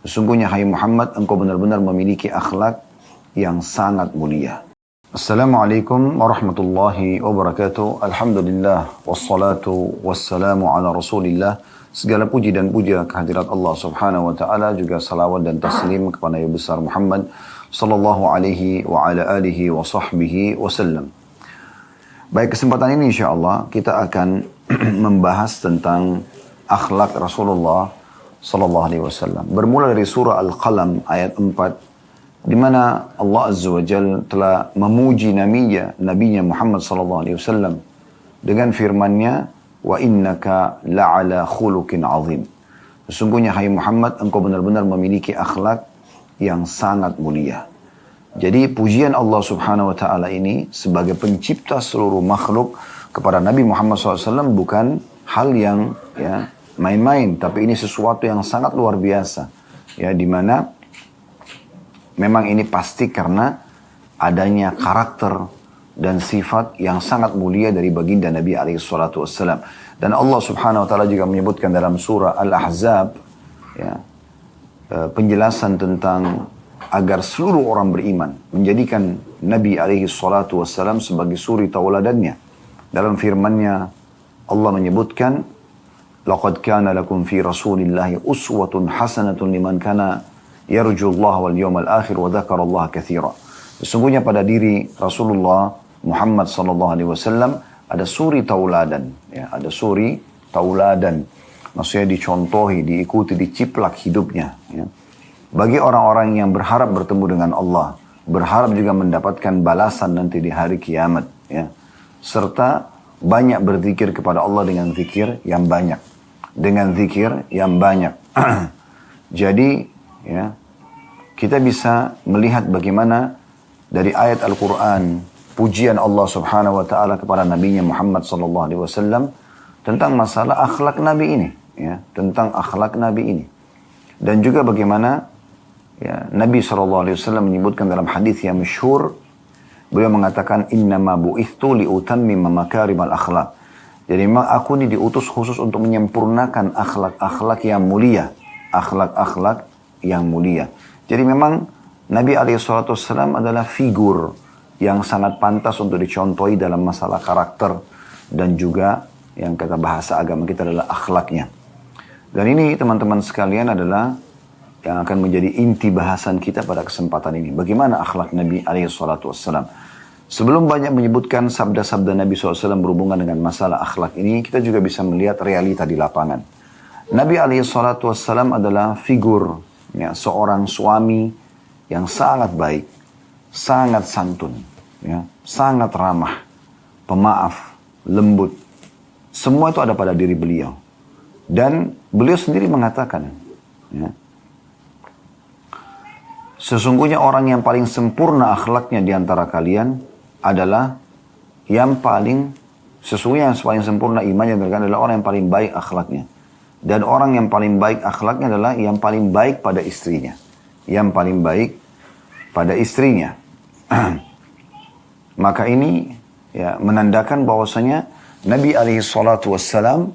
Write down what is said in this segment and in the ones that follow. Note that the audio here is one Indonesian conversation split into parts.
Sesungguhnya hai Muhammad, engkau benar-benar memiliki akhlak yang sangat mulia. Assalamualaikum warahmatullahi wabarakatuh. Alhamdulillah, wassalatu wassalamu ala rasulillah. Segala puji dan puja kehadirat Allah subhanahu wa ta'ala, juga salawat dan taslim kepada Nabi besar Muhammad sallallahu alaihi wa ala alihi wa sahbihi wasallam. Baik, kesempatan ini insyaAllah kita akan membahas tentang akhlak Rasulullah sallallahu alaihi wasallam. Bermula dari surah Al-Qalam ayat 4, di mana Allah Azza wa Jalla telah memuji nabinya Muhammad sallallahu alaihi wasallam dengan firman-Nya, wa innaka la'ala khuluqin azim. Sesungguhnya hai Muhammad, engkau benar-benar memiliki akhlak yang sangat mulia. Jadi pujian Allah subhanahu wa ta'ala ini sebagai pencipta seluruh makhluk kepada Nabi Muhammad SAW bukan hal yang main-main, tapi ini sesuatu yang sangat luar biasa. Ya, dimana memang ini pasti karena adanya karakter dan sifat yang sangat mulia dari baginda Nabi SAW. Dan Allah subhanahu wa ta'ala juga menyebutkan dalam surah Al-Ahzab, penjelasan tentang agar seluruh orang beriman menjadikan Nabi SAW sebagai suri tauladannya. Dalam firman-Nya Allah menyebutkan, laqad kana lakum fi rasulillahi uswatun hasanatun liman kana yarjullaha wal yawmal akhir wa dzakarallaha katsira. Sesungguhnya pada diri Rasulullah Muhammad sallallahu alaihi wasallam ada suri tauladan, ada suri tauladan. Maksudnya dicontohi, diikuti, diciplak hidupnya. Bagi orang-orang yang berharap bertemu dengan Allah, berharap juga mendapatkan balasan nanti di hari kiamat, serta banyak berzikir kepada Allah dengan zikir yang banyak, Jadi, kita bisa melihat bagaimana dari ayat Al-Quran pujian Allah subhanahu wa ta'ala kepada nabinya Muhammad sallallahu alaihi wasallam tentang masalah akhlak Nabi ini, tentang akhlak Nabi ini. Dan juga bagaimana Nabi sallallahu alaihi wasallam menyebutkan dalam hadis yang masyhur, beliau mengatakan innama bu'ithtu liutammima makarimal akhlak. Jadi memang aku ini diutus khusus untuk menyempurnakan akhlak-akhlak yang mulia, akhlak-akhlak yang mulia. Jadi memang Nabi SAW adalah figur yang sangat pantas untuk dicontohi dalam masalah karakter dan juga yang kata bahasa agama kita adalah akhlaknya. Dan ini teman-teman sekalian adalah yang akan menjadi inti bahasan kita pada kesempatan ini. Bagaimana akhlak Nabi SAW. Sebelum banyak menyebutkan sabda-sabda Nabi SAW berhubungan dengan masalah akhlak ini, kita juga bisa melihat realita di lapangan. Nabi SAW adalah figur seorang suami yang sangat baik, sangat santun, sangat ramah, pemaaf, lembut. Semua itu ada pada diri beliau. Dan beliau sendiri mengatakan, sesungguhnya orang yang paling sempurna akhlaknya di antara kalian adalah sesungguhnya yang paling sempurna imannya adalah orang yang paling baik akhlaknya. Dan orang yang paling baik akhlaknya adalah yang paling baik pada istrinya. Yang paling baik pada istrinya. Maka ini menandakan bahwasanya Nabi SAW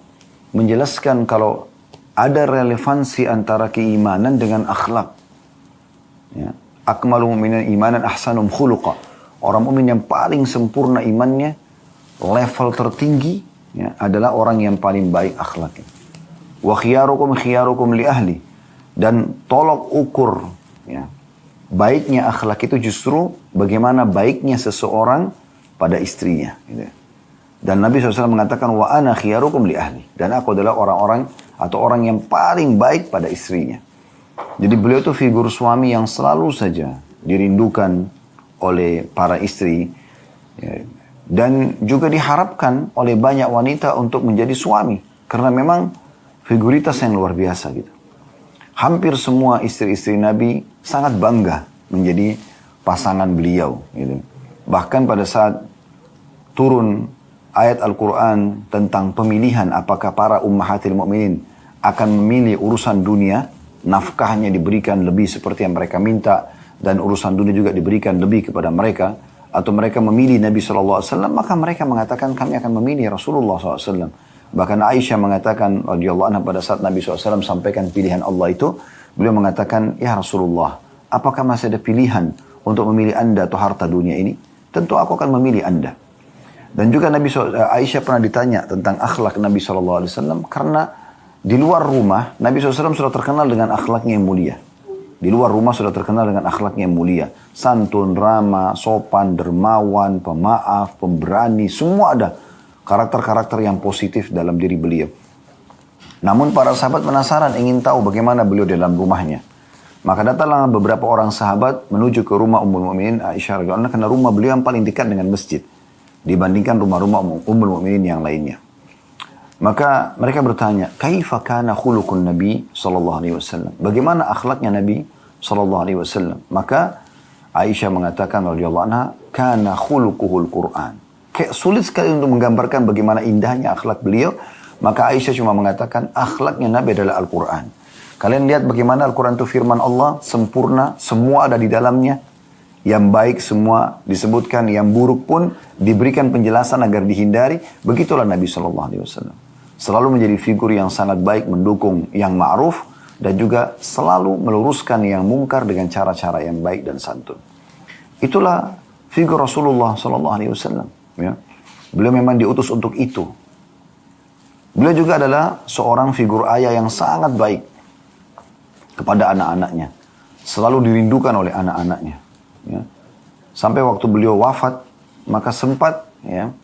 menjelaskan kalau ada relevansi antara keimanan dengan akhlak. Akmalu mu'minin imanan ahsanum khuluqa. Orang mukmin yang paling sempurna imannya, level tertinggi adalah orang yang paling baik akhlaknya. Wa khiyarukum li ahli. Dan tolok ukur baiknya akhlak itu justru bagaimana baiknya seseorang pada istrinya. Dan Nabi SAW mengatakan, wa ana khiyarukum li ahli. Dan aku adalah orang yang paling baik pada istrinya. Jadi beliau itu figur suami yang selalu saja dirindukan oleh para istri. Dan juga diharapkan oleh banyak wanita untuk menjadi suami. Karena memang figuritas yang luar biasa gitu. Hampir semua istri-istri Nabi sangat bangga menjadi pasangan beliau. Gitu. Bahkan pada saat turun ayat Al-Quran tentang pemilihan apakah para ummahatil mu'minin akan memilih urusan dunia, nafkahnya diberikan lebih seperti yang mereka minta, dan urusan dunia juga diberikan lebih kepada mereka, atau mereka memilih Nabi SAW, maka mereka mengatakan kami akan memilih Rasulullah SAW. Bahkan Aisyah mengatakan radhiyallahu anha pada saat Nabi SAW sampaikan pilihan Allah itu, Beliau mengatakan, ya Rasulullah, apakah masih ada pilihan untuk memilih anda atau harta dunia ini? Tentu aku akan memilih anda. Dan juga Aisyah pernah ditanya tentang akhlak Nabi SAW, karena di luar rumah Nabi SAW sudah terkenal dengan akhlaknya yang mulia. Di luar rumah sudah terkenal dengan akhlaknya yang mulia. Santun, ramah, sopan, dermawan, pemaaf, pemberani, semua ada karakter-karakter yang positif dalam diri beliau. Namun para sahabat penasaran, ingin tahu bagaimana beliau dalam rumahnya. Maka datanglah beberapa orang sahabat menuju ke rumah Ummul Mukminin Aisyah radhiyallahu anha, karena rumah beliau yang paling dekat dengan masjid dibandingkan rumah-rumah Ummul Mukminin yang lainnya. Maka mereka bertanya, "Kaifa kana khuluqun Nabi sallallahu alaihi wasallam?" Bagaimana akhlaknya Nabi sallallahu alaihi wasallam? Maka Aisyah mengatakan radhiyallahu anha, "Kana khuluquhul Qur'an." Kayak sulit sekali untuk menggambarkan bagaimana indahnya akhlak beliau. Maka Aisyah cuma mengatakan, akhlaknya Nabi adalah Al-Quran. Kalian lihat bagaimana Al-Quran itu firman Allah, sempurna, semua ada di dalamnya. Yang baik semua disebutkan, yang buruk pun diberikan penjelasan agar dihindari. Begitulah Nabi SAW. Selalu menjadi figur yang sangat baik, mendukung yang ma'ruf, dan juga selalu meluruskan yang mungkar dengan cara-cara yang baik dan santun. Itulah figur Rasulullah SAW. Ya. Beliau memang diutus untuk itu. Beliau juga adalah seorang figur ayah yang sangat baik kepada anak-anaknya. Selalu dirindukan oleh anak-anaknya. Ya. Sampai waktu beliau wafat, maka sempat ya,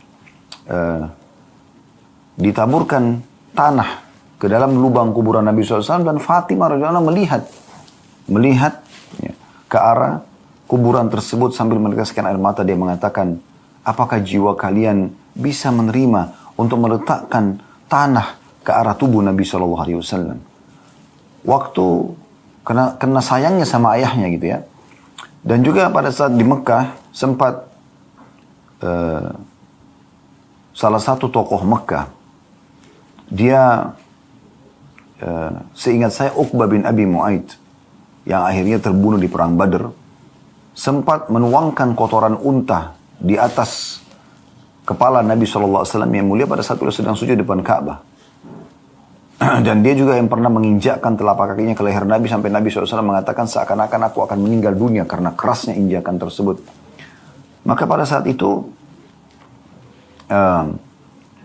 ditaburkan tanah ke dalam lubang kuburan Nabi SAW, dan Fatimah radhiyallahu anha melihat ya, ke arah kuburan tersebut sambil meneteskan air mata. Dia mengatakan, apakah jiwa kalian bisa menerima untuk meletakkan tanah ke arah tubuh Nabi SAW? Waktu kena sayangnya sama ayahnya gitu ya. Dan juga pada saat di Mekah sempat salah satu tokoh Mekah, dia seingat saya Uqbah bin Abi Mu'aid yang akhirnya terbunuh di perang Badr, sempat menuangkan kotoran unta di atas kepala Nabi SAW yang mulia pada saat beliau sedang sujud depan Ka'bah. Dan dia juga yang pernah menginjakkan telapak kakinya ke leher Nabi sampai Nabi SAW mengatakan seakan-akan aku akan meninggal dunia karena kerasnya injakan tersebut. Maka pada saat itu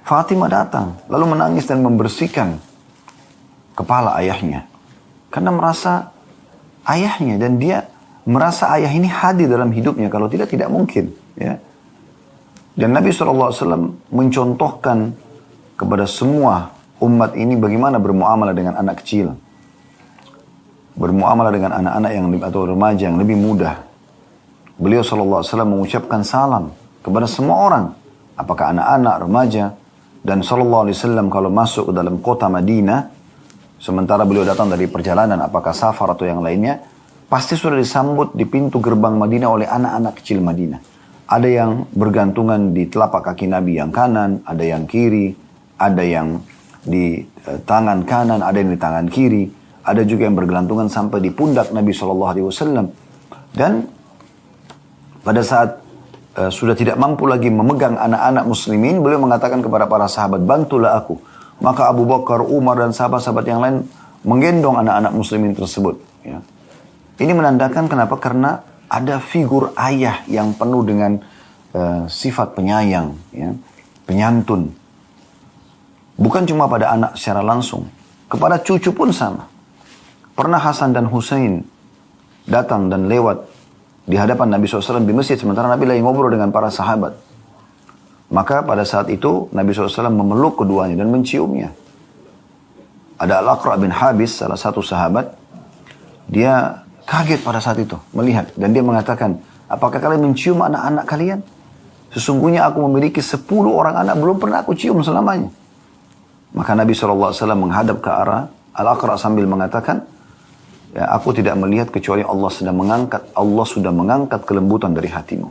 Fatimah datang lalu menangis dan membersihkan kepala ayahnya karena merasa ayahnya, dan dia merasa ayah ini hadir dalam hidupnya, kalau tidak mungkin ya. Dan Nabi SAW mencontohkan kepada semua umat ini bagaimana bermuamalah dengan anak kecil, bermuamalah dengan anak-anak yang atau remaja yang lebih mudah. Beliau SAW mengucapkan salam kepada semua orang, apakah anak-anak, remaja. Dan SAW kalau masuk ke dalam kota Madinah, sementara beliau datang dari perjalanan, apakah safar atau yang lainnya, pasti sudah disambut di pintu gerbang Madinah oleh anak-anak kecil Madinah. Ada yang bergantungan di telapak kaki Nabi yang kanan, ada yang kiri, ada yang di tangan kanan, ada yang di tangan kiri, ada juga yang bergelantungan sampai di pundak Nabi SAW. Dan pada saat sudah tidak mampu lagi memegang anak-anak muslimin, beliau mengatakan kepada para sahabat, bantulah aku. Maka Abu Bakar, Umar dan sahabat-sahabat yang lain menggendong anak-anak muslimin tersebut. Ya. Ini menandakan kenapa? Karena ada figur ayah yang penuh dengan sifat penyayang, ya, penyantun. Bukan cuma pada anak secara langsung, kepada cucu pun sama. Pernah Hasan dan Husain datang dan lewat di hadapan Nabi SAW di masjid, sementara Nabi lagi ngobrol dengan para sahabat. Maka pada saat itu Nabi SAW memeluk keduanya dan menciumnya. Ada Al-Aqra' bin Habis, salah satu sahabat, dia kaget pada saat itu melihat, dan dia mengatakan, apakah kalian mencium anak-anak kalian? Sesungguhnya aku memiliki 10 orang anak, belum pernah aku cium selamanya. Maka Nabi SAW menghadap ke arah Al-Aqra' sambil mengatakan, ya, aku tidak melihat kecuali Allah sudah mengangkat kelembutan dari hatimu.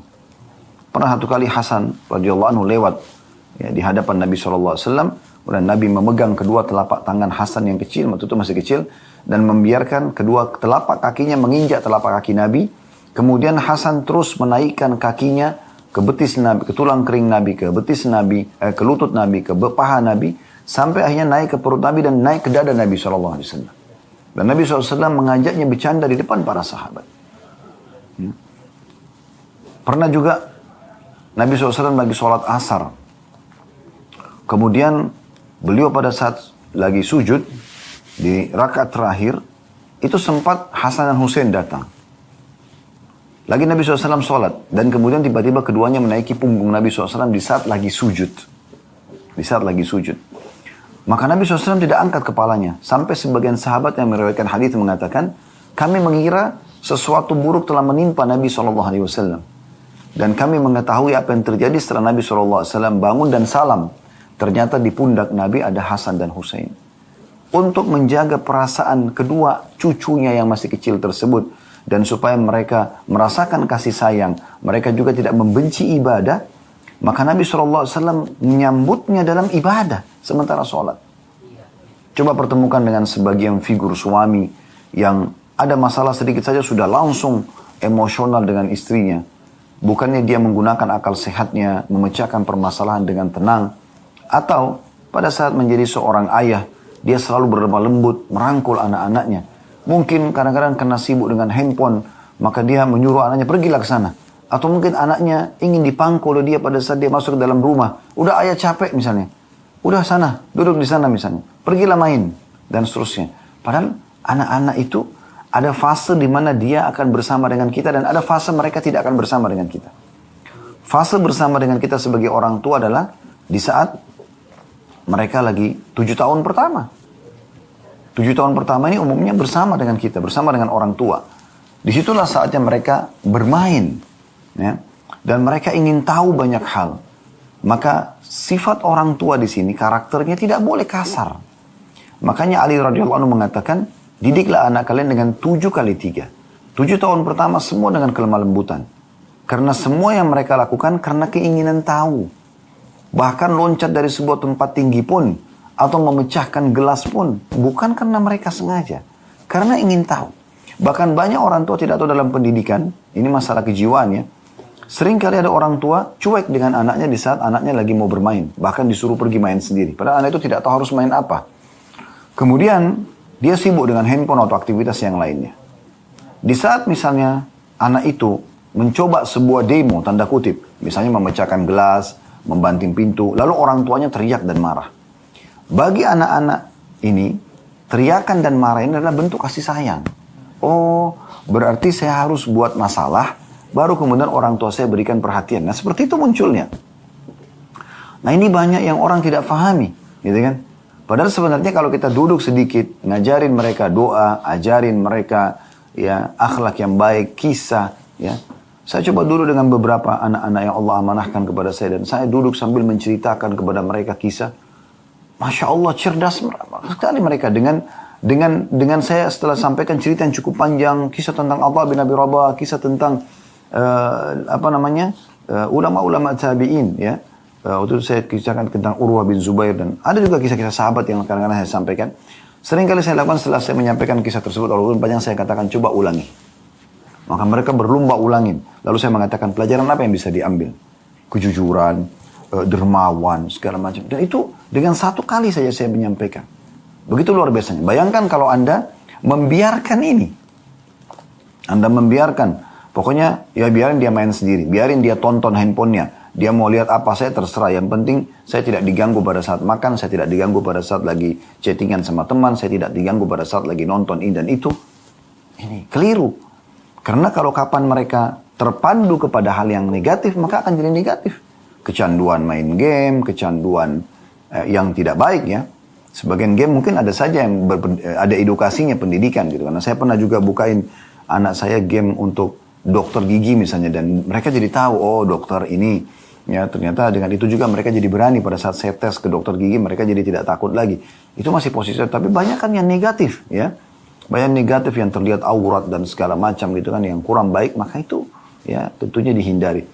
Pernah satu kali Hasan radhiyallahu anhu lewat ya, di hadapan Nabi SAW, dan Nabi memegang kedua telapak tangan Hasan yang kecil, waktu itu masih kecil, dan membiarkan kedua telapak kakinya menginjak telapak kaki Nabi. Kemudian Hasan terus menaikkan kakinya ke betis Nabi, ke tulang kering Nabi, ke betis Nabi, ke lutut Nabi, ke paha Nabi, sampai akhirnya naik ke perut Nabi dan naik ke dada Nabi SAW. Dan Nabi SAW mengajaknya bercanda di depan para sahabat. Pernah juga Nabi SAW lagi sholat asar. Kemudian beliau pada saat lagi sujud di rakaat terakhir, itu sempat Hasan dan Husain datang. Lagi Nabi SAW sholat. Dan kemudian tiba-tiba keduanya menaiki punggung Nabi SAW di saat lagi sujud. Di saat lagi sujud. Maka Nabi SAW tidak angkat kepalanya. Sampai sebagian sahabat yang meriwayatkan hadis mengatakan, kami mengira sesuatu buruk telah menimpa Nabi SAW. Dan kami mengetahui apa yang terjadi setelah Nabi SAW bangun dan salam. Ternyata di pundak Nabi ada Hasan dan Husain. Untuk menjaga perasaan kedua cucunya yang masih kecil tersebut. Dan supaya mereka merasakan kasih sayang. Mereka juga tidak membenci ibadah. Maka Nabi SAW menyambutnya dalam ibadah. Sementara sholat. Coba pertemukan dengan sebagian figur suami. Yang ada masalah sedikit saja sudah langsung emosional dengan istrinya. Bukannya dia menggunakan akal sehatnya, memecahkan permasalahan dengan tenang. Atau pada saat menjadi seorang ayah, dia selalu berlemah lembut, merangkul anak-anaknya. Mungkin kadang-kadang kena sibuk dengan handphone, maka dia menyuruh anaknya pergilah ke sana. Atau mungkin anaknya ingin dipangku oleh dia pada saat dia masuk ke dalam rumah. Udah ayah capek misalnya. Udah sana, duduk di sana misalnya. Pergilah main, dan seterusnya. Padahal anak-anak itu ada fase di mana dia akan bersama dengan kita dan ada fase mereka tidak akan bersama dengan kita. Fase bersama dengan kita sebagai orang tua adalah di saat mereka lagi 7 tahun pertama. 7 tahun pertama ini umumnya bersama dengan kita, bersama dengan orang tua. Disitulah saatnya mereka bermain. Ya, dan mereka ingin tahu banyak hal. Maka sifat orang tua di sini, karakternya tidak boleh kasar. Makanya Ali radhiyallahu anhu mengatakan, didiklah anak kalian dengan 7 kali 3. 7 tahun pertama semua dengan kelemah lembutan. Karena semua yang mereka lakukan karena keinginan tahu. Bahkan loncat dari sebuah tempat tinggi pun, atau memecahkan gelas pun, bukan karena mereka sengaja. Karena ingin tahu. Bahkan banyak orang tua tidak tahu dalam pendidikan, ini masalah kejiwaan ya. Sering kali ada orang tua cuek dengan anaknya di saat anaknya lagi mau bermain. Bahkan disuruh pergi main sendiri. Padahal anak itu tidak tahu harus main apa. Kemudian dia sibuk dengan handphone atau aktivitas yang lainnya. Di saat misalnya anak itu mencoba sebuah demo, tanda kutip. Misalnya memecahkan gelas, membanting pintu. Lalu orang tuanya teriak dan marah. Bagi anak-anak ini, teriakan dan marah ini adalah bentuk kasih sayang. Oh, berarti saya harus buat masalah. Baru kemudian orang tua saya berikan perhatian. Nah seperti itu munculnya. Nah ini banyak yang orang tidak pahami. Gitu kan? Padahal sebenarnya kalau kita duduk sedikit. Ngajarin mereka doa. Ajarin mereka ya akhlak yang baik. Kisah. Ya. Saya coba duduk dengan beberapa anak-anak yang Allah amanahkan kepada saya. Dan saya duduk sambil menceritakan kepada mereka kisah. Masya Allah cerdas sekali mereka. Dengan saya setelah sampaikan cerita yang cukup panjang. Kisah tentang Allah bin Abi Rabah. Kisah tentang ulama-ulama tabi'in ya. Waktu itu saya kisahkan tentang Urwah bin Zubair dan ada juga kisah-kisah sahabat yang kadang-kadang saya sampaikan. Sering kali saya lakukan setelah saya menyampaikan kisah tersebut, walaupun panjang saya katakan coba ulangi. Maka mereka berlomba ulangin. Lalu saya mengatakan pelajaran apa yang bisa diambil? Kejujuran, dermawan, segala macam. Dan itu dengan 1 kali saja saya menyampaikan. Begitu luar biasanya. Bayangkan kalau Anda membiarkan ini. Anda membiarkan. Pokoknya ya biarin dia main sendiri. Biarin dia tonton handphonenya. Dia mau lihat apa saya terserah. Yang penting saya tidak diganggu pada saat makan. Saya tidak diganggu pada saat lagi chattingan sama teman. Saya tidak diganggu pada saat lagi nonton ini dan itu. Ini keliru. Karena kalau kapan mereka terpandu kepada hal yang negatif, maka akan jadi negatif. Kecanduan main game, kecanduan yang tidak baik ya. Sebagian game mungkin ada saja yang ada edukasinya, pendidikan gitu. Karena saya pernah juga bukain anak saya game untuk dokter gigi misalnya. Dan mereka jadi tahu, oh dokter ini. Ya ternyata dengan itu juga mereka jadi berani pada saat saya tes ke dokter gigi. Mereka jadi tidak takut lagi. Itu masih positif. Tapi banyak kan yang negatif ya. Banyak negatif yang terlihat aurat dan segala macam gitu kan. Yang kurang baik. Maka itu ya tentunya dihindari.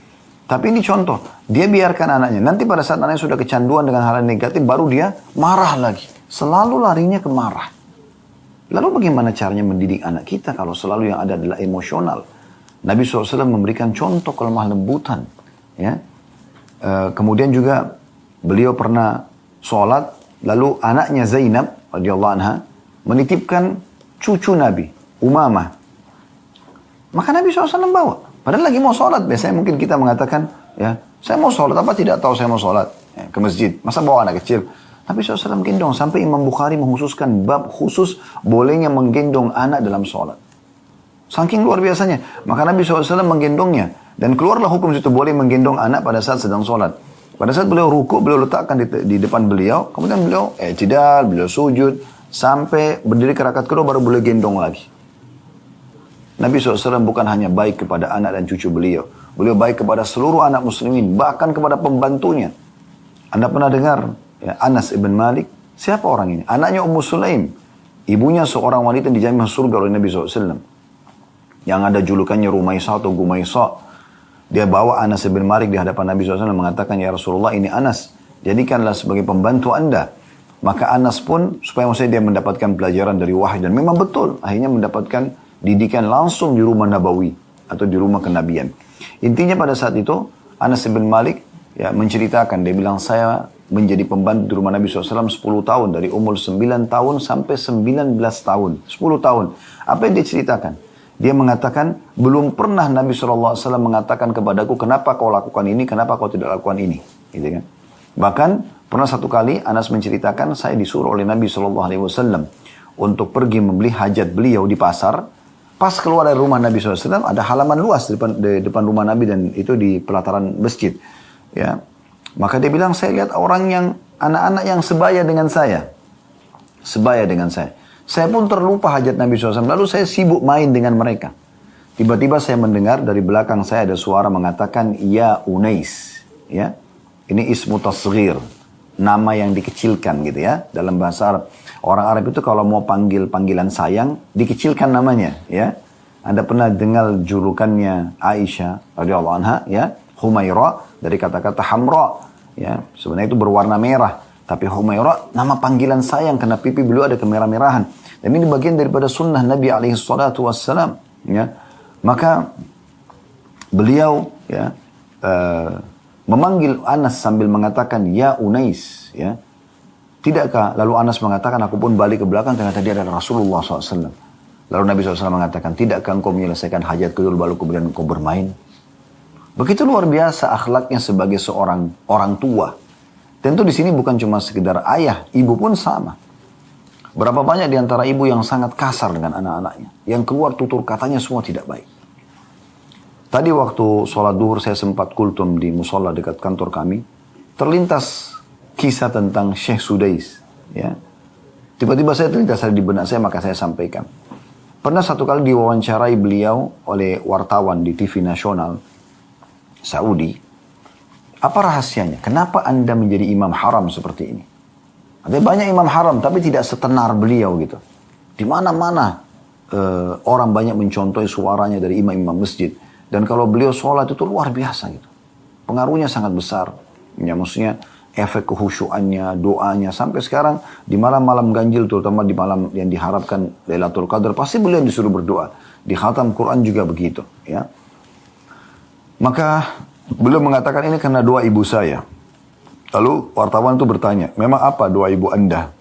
Tapi ini contoh, dia biarkan anaknya. Nanti pada saat anaknya sudah kecanduan dengan hal yang negatif, baru dia marah lagi. Selalu larinya ke marah. Lalu bagaimana caranya mendidik anak kita kalau selalu yang ada adalah emosional? Nabi SAW memberikan contoh kelemah lembutan. Ya. Kemudian juga beliau pernah sholat, lalu anaknya Zainab radhiyallahu anha menitipkan cucu Nabi, Umamah. Maka Nabi SAW bawa. Padahal lagi mau sholat. Biasanya mungkin kita mengatakan, ya, saya mau sholat, apa tidak tahu saya mau sholat ya, ke masjid. Masa bawa anak kecil? Nabi SAW menggendong. Sampai Imam Bukhari menghususkan bab khusus bolehnya menggendong anak dalam sholat. Saking luar biasanya. Maka Nabi SAW menggendongnya. Dan keluarlah hukum situ boleh menggendong anak pada saat sedang sholat. Pada saat beliau rukuk, beliau letakkan di depan beliau. Kemudian beliau i'tidal, beliau sujud. Sampai berdiri ke rakaat kedua baru boleh gendong lagi. Nabi SAW bukan hanya baik kepada anak dan cucu beliau. Beliau baik kepada seluruh anak muslimin. Bahkan kepada pembantunya. Anda pernah dengar ya, Anas ibn Malik? Siapa orang ini? Anaknya Ummu Sulaim. Ibunya seorang wanita yang dijamin masuk surga oleh Nabi SAW. Yang ada julukannya Rumaisa atau Gumaisa. Dia bawa Anas ibn Malik di hadapan Nabi SAW mengatakan, ya Rasulullah ini Anas. Jadikanlah sebagai pembantu anda. Maka Anas pun supaya maksudnya dia mendapatkan pelajaran dari wahyu. Dan memang betul. Akhirnya mendapatkan didikan langsung di rumah Nabawi. Atau di rumah kenabian. Intinya pada saat itu Anas ibn Malik ya, menceritakan. Dia bilang saya menjadi pembantu di rumah Nabi SAW 10 tahun. Dari umur 9 tahun sampai 19 tahun. 10 tahun. Apa yang dia ceritakan? Dia mengatakan, belum pernah Nabi SAW mengatakan kepadaku, kenapa kau lakukan ini, kenapa kau tidak lakukan ini. Gitu kan? Bahkan, pernah satu kali Anas menceritakan, saya disuruh oleh Nabi SAW untuk pergi membeli hajat beliau di pasar. Pas keluar dari rumah Nabi SAW, ada halaman luas di depan rumah Nabi dan itu di pelataran masjid. Ya. Maka dia bilang, saya lihat anak-anak yang sebaya dengan saya. Sebaya dengan saya. Saya pun terlupa hajat Nabi SAW. Lalu saya sibuk main dengan mereka. Tiba-tiba saya mendengar dari belakang saya ada suara mengatakan, ya Unais. Ya. Ini ismu tasghir. Nama yang dikecilkan gitu ya. Dalam bahasa Arab. Orang Arab itu kalau mau panggil panggilan sayang, dikecilkan namanya. Ya. Anda pernah dengar julukannya Aisyah radhiyallahu anha. Ya. Humaira dari kata-kata hamra. Ya. Sebenarnya itu berwarna merah. Tapi Humaira nama panggilan sayang karena pipi beliau ada kemerah-merahan. Dan ini bagian daripada sunnah Nabi SAW. Ya. Maka beliau ya, memanggil Anas sambil mengatakan, ya Unais. Ya. Tidakkah? Lalu Anas mengatakan, aku pun balik ke belakang ternyata dia adalah Rasulullah SAW. Lalu Nabi SAW mengatakan, tidakkah engkau menyelesaikan hajat dulu baru kemudian engkau bermain? Begitu luar biasa akhlaknya sebagai seorang orang tua. Tentu di sini bukan cuma sekedar ayah, ibu pun sama. Berapa banyak di antara ibu yang sangat kasar dengan anak-anaknya. Yang keluar tutur katanya semua tidak baik. Tadi waktu sholat duhur saya sempat kultum di musola dekat kantor kami. Terlintas kisah tentang Syekh Sudais. Ya. Tiba-tiba saya terlintas di benak saya maka saya sampaikan. Pernah satu kali diwawancarai beliau oleh wartawan di TV nasional Saudi. Apa rahasianya? Kenapa anda menjadi imam haram seperti ini? Ada banyak imam haram tapi tidak setenar beliau gitu. Di mana-mana orang banyak mencontohi suaranya dari imam-imam masjid. Dan kalau beliau sholat itu luar biasa gitu. Pengaruhnya sangat besar. Ya, maksudnya efek kehusyuannya, doanya. Sampai sekarang di malam-malam ganjil terutama di malam yang diharapkan Lailatul Qadar. Pasti beliau disuruh berdoa. Di khatam Quran juga begitu. Ya. Maka beliau mengatakan ini karena doa ibu saya. Lalu wartawan itu bertanya, memang apa doa ibu anda?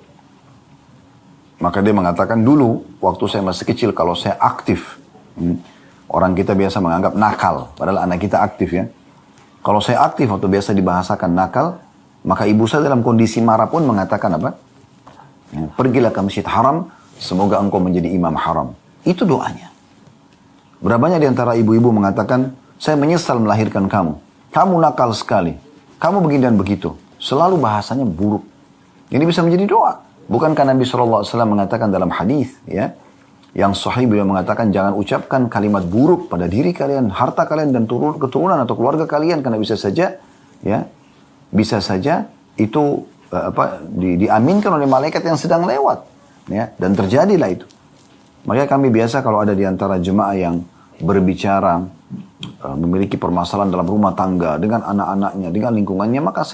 Maka dia mengatakan dulu waktu saya masih kecil kalau saya aktif. Orang kita biasa menganggap nakal, padahal anak kita aktif ya. Kalau saya aktif atau biasa dibahasakan nakal, maka ibu saya dalam kondisi marah pun mengatakan apa? Ya, pergilah ke masjid haram, semoga engkau menjadi imam haram. Itu doanya. Berapa banyak di antara ibu-ibu mengatakan, saya menyesal melahirkan kamu. Kamu nakal sekali. Kamu begini dan begitu. Selalu bahasanya buruk. Ini bisa menjadi doa. Bukankah Nabi SAW mengatakan dalam hadis ya, yang sahih beliau mengatakan jangan ucapkan kalimat buruk pada diri kalian, harta kalian dan keturunan atau keluarga kalian karena bisa saja itu diaminkan oleh malaikat yang sedang lewat ya, dan terjadilah itu. Makanya kami biasa kalau ada di antara jemaah yang berbicara memiliki permasalahan dalam rumah tangga dengan anak-anaknya, dengan lingkungannya, maka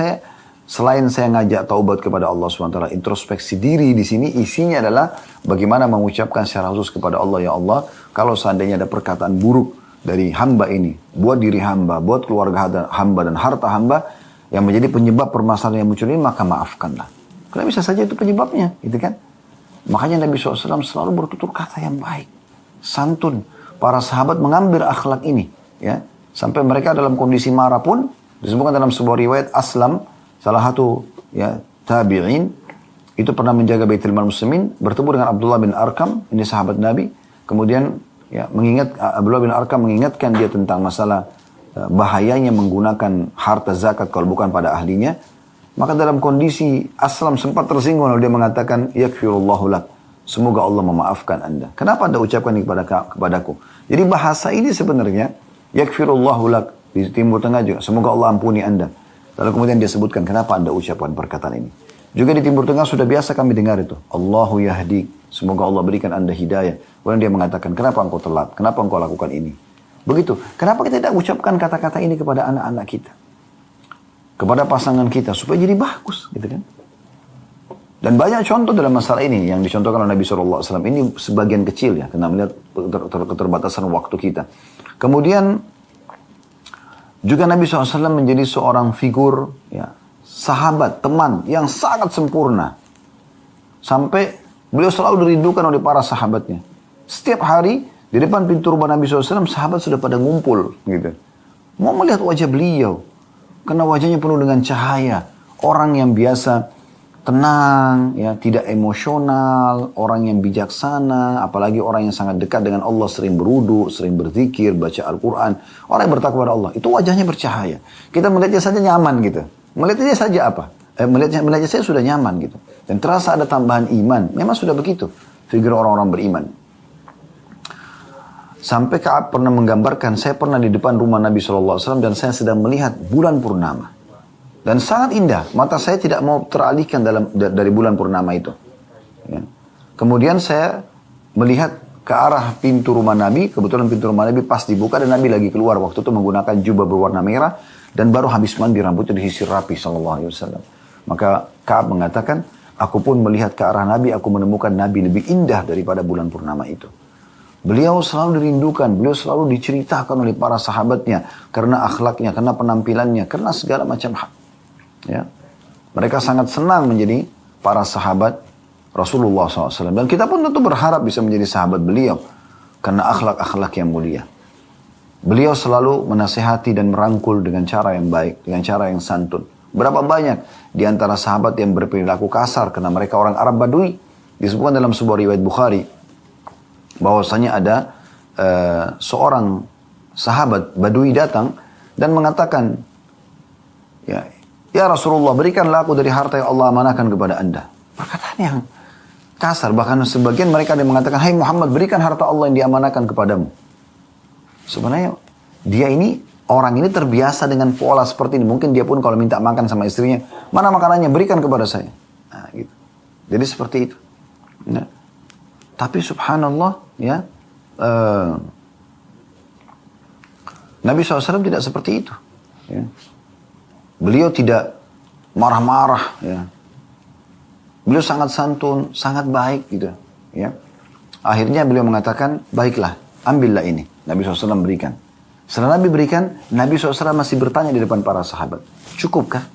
selain saya ngajak taubat kepada Allah SWT, introspeksi diri di sini isinya adalah bagaimana mengucapkan secara khusus kepada Allah, ya Allah, kalau seandainya ada perkataan buruk dari hamba ini, buat diri hamba, buat keluarga hamba dan harta hamba yang menjadi penyebab permasalahan yang muncul ini, maka maafkanlah. Karena bisa saja itu penyebabnya, gitu kan? Makanya Nabi SAW selalu bertutur kata yang baik, santun. Para sahabat mengambil akhlak ini, ya, sampai mereka dalam kondisi marah pun disebutkan dalam sebuah riwayat Aslam, salah satu ya tabi'in, itu pernah menjaga Baitul Mal Muslimin, bertemu dengan Abdullah bin Arkam, ini sahabat Nabi, kemudian ya Abdullah bin Arkam mengingatkan dia tentang masalah bahayanya menggunakan harta zakat kalau bukan pada ahlinya. Maka dalam kondisi Aslam sempat tersinggung lalu dia mengatakan, yakfirullahu lak, semoga Allah memaafkan anda. Kenapa anda ucapkan ini kepadaku? Jadi bahasa ini sebenarnya yakfirullahu lak, di Timur Tengah juga, semoga Allah ampuni anda. Lalu kemudian dia sebutkan kenapa anda ucapkan perkataan ini. Juga di Timur Tengah sudah biasa kami dengar itu, Allahu yahdi, semoga Allah berikan anda hidayah. Kemudian dia mengatakan, kenapa engkau telat, kenapa engkau lakukan ini. Begitu, kenapa kita tidak ucapkan kata-kata ini kepada anak-anak kita, kepada pasangan kita, supaya jadi bagus, gitu kan. Dan banyak contoh dalam masalah ini yang dicontohkan oleh Nabi SAW. Ini sebagian kecil ya, karena melihat keterbatasan waktu kita. Kemudian juga Nabi SAW menjadi seorang figur, ya, sahabat, teman yang sangat sempurna. Sampai beliau selalu dirindukan oleh para sahabatnya. Setiap hari di depan pintu rumah Nabi SAW, sahabat sudah pada ngumpul, gitu. Mau melihat wajah beliau. Karena wajahnya penuh dengan cahaya. Orang yang biasa tenang, ya, tidak emosional, orang yang bijaksana, apalagi orang yang sangat dekat dengan Allah, sering berwudu, sering berzikir, baca Al-Quran. Orang yang bertakwa kepada Allah, itu wajahnya bercahaya. Kita melihatnya saja nyaman gitu. Melihatnya saja apa? Melihatnya saja sudah nyaman gitu. Dan terasa ada tambahan iman. Memang sudah begitu figur orang-orang beriman. Sampai Ka'ab pernah menggambarkan, saya pernah di depan rumah Nabi SAW dan saya sedang melihat bulan purnama. Dan sangat indah, mata saya tidak mau teralihkan dari bulan purnama itu. Ya. Kemudian saya melihat ke arah pintu rumah Nabi, kebetulan pintu rumah Nabi pas dibuka dan Nabi lagi keluar. Waktu itu menggunakan jubah berwarna merah dan baru habis mandi, rambutnya disisir rapi SAW. Maka Ka'ab mengatakan, aku pun melihat ke arah Nabi, aku menemukan Nabi lebih indah daripada bulan purnama itu. Beliau selalu dirindukan, beliau selalu diceritakan oleh para sahabatnya karena akhlaknya, karena penampilannya, karena segala macam hal. Ya. Mereka sangat senang menjadi para sahabat Rasulullah SAW. Dan kita pun tentu berharap bisa menjadi sahabat beliau karena akhlak-akhlak yang mulia. Beliau selalu menasihati dan merangkul dengan cara yang baik, dengan cara yang santun. Berapa banyak di antara sahabat yang berperilaku kasar karena mereka orang Arab Badui. Disebutkan dalam sebuah riwayat Bukhari bahwasanya ada seorang sahabat Badui datang dan mengatakan, ya Rasulullah, berikanlah aku dari harta yang Allah amanahkan kepada anda. Perkataan yang kasar, bahkan sebagian mereka yang mengatakan, hai Muhammad, berikan harta Allah yang diamanahkan kepadamu. Sebenarnya orang ini terbiasa dengan pola seperti ini. Mungkin dia pun kalau minta makan sama istrinya, mana makanannya, berikan kepada saya. Nah, gitu. Jadi seperti itu. Nah. Tapi subhanallah, ya, Nabi SAW tidak seperti itu. Ya. Beliau tidak marah-marah. Ya. Beliau sangat santun, sangat baik gitu. Ya. Akhirnya beliau mengatakan, baiklah, ambillah ini. Nabi SAW berikan. Setelah Nabi berikan, Nabi SAW masih bertanya di depan para sahabat, cukupkah?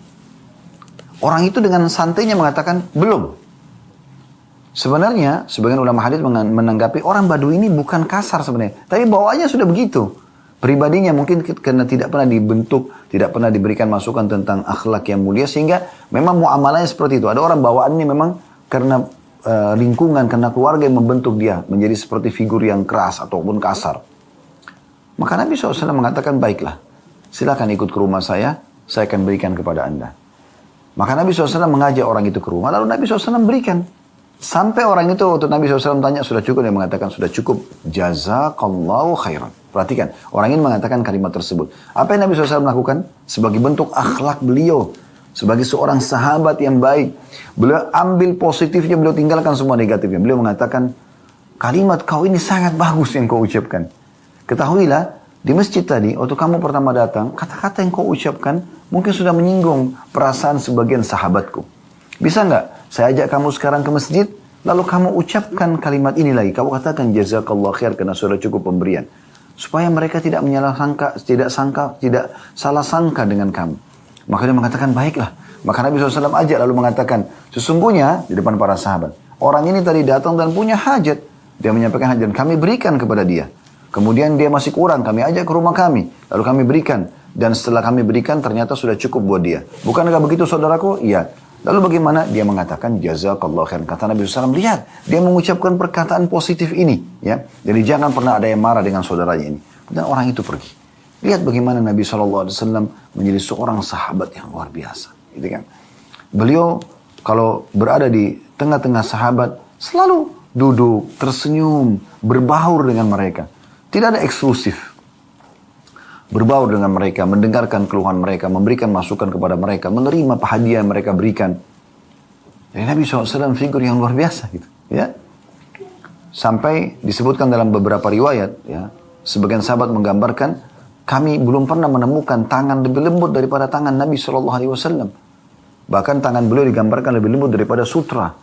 Orang itu dengan santainya mengatakan, belum. Sebenarnya, sebagian ulama hadis menanggapi orang Badui ini bukan kasar sebenarnya. Tapi bawaannya sudah begitu. Pribadinya mungkin karena tidak pernah dibentuk, tidak pernah diberikan masukan tentang akhlak yang mulia. Sehingga memang muamalahnya seperti itu. Ada orang bawaannya memang karena lingkungan, karena keluarga yang membentuk dia. Menjadi seperti figur yang keras ataupun kasar. Maka Nabi SAW mengatakan, baiklah. Silakan ikut ke rumah saya akan berikan kepada anda. Maka Nabi SAW mengajak orang itu ke rumah. Lalu Nabi SAW berikan. Sampai orang itu waktu Nabi SAW tanya, sudah cukup? Dia mengatakan, sudah cukup. Jazakallahu khairan. Perhatikan, orang ini mengatakan kalimat tersebut. Apa yang Nabi SAW lakukan? Sebagai bentuk akhlak beliau. Sebagai seorang sahabat yang baik. Beliau ambil positifnya, beliau tinggalkan semua negatifnya. Beliau mengatakan, kalimat kau ini sangat bagus yang kau ucapkan. Ketahuilah, di masjid tadi, waktu kamu pertama datang, kata-kata yang kau ucapkan mungkin sudah menyinggung perasaan sebagian sahabatku. Bisa nggak? Saya ajak kamu sekarang ke masjid, lalu kamu ucapkan kalimat ini lagi. Kamu katakan jazakallah khair karena sudah cukup pemberian. Supaya mereka tidak tidak salah sangka dengan kamu. Maka dia mengatakan baiklah. Maka Nabi SAW ajak lalu mengatakan, sesungguhnya di depan para sahabat, Orang ini tadi datang dan punya hajat. Dia menyampaikan hajat dan kami berikan kepada dia. Kemudian dia masih kurang, kami ajak ke rumah kami. Lalu kami berikan. Dan setelah kami berikan ternyata sudah cukup buat dia. Bukankah begitu saudaraku? Iya. Lalu bagaimana? Dia mengatakan jazakallahu khairan. Kata Nabi SAW, lihat. Dia mengucapkan perkataan positif ini. Ya. Jadi jangan pernah ada yang marah dengan saudaranya ini. Dan orang itu pergi. Lihat bagaimana Nabi SAW menjadi seorang sahabat yang luar biasa. Gitu kan? Beliau kalau berada di tengah-tengah sahabat, selalu duduk, tersenyum, berbaur dengan mereka. Tidak ada eksklusif. Berbaur dengan mereka, mendengarkan keluhan mereka, memberikan masukan kepada mereka, menerima hadiah yang mereka berikan. Jadi Nabi SAW figur yang luar biasa gitu. Ya. Sampai disebutkan dalam beberapa riwayat, ya, sebagian sahabat menggambarkan, kami belum pernah menemukan tangan lebih lembut daripada tangan Nabi SAW. Bahkan tangan beliau digambarkan lebih lembut daripada sutra.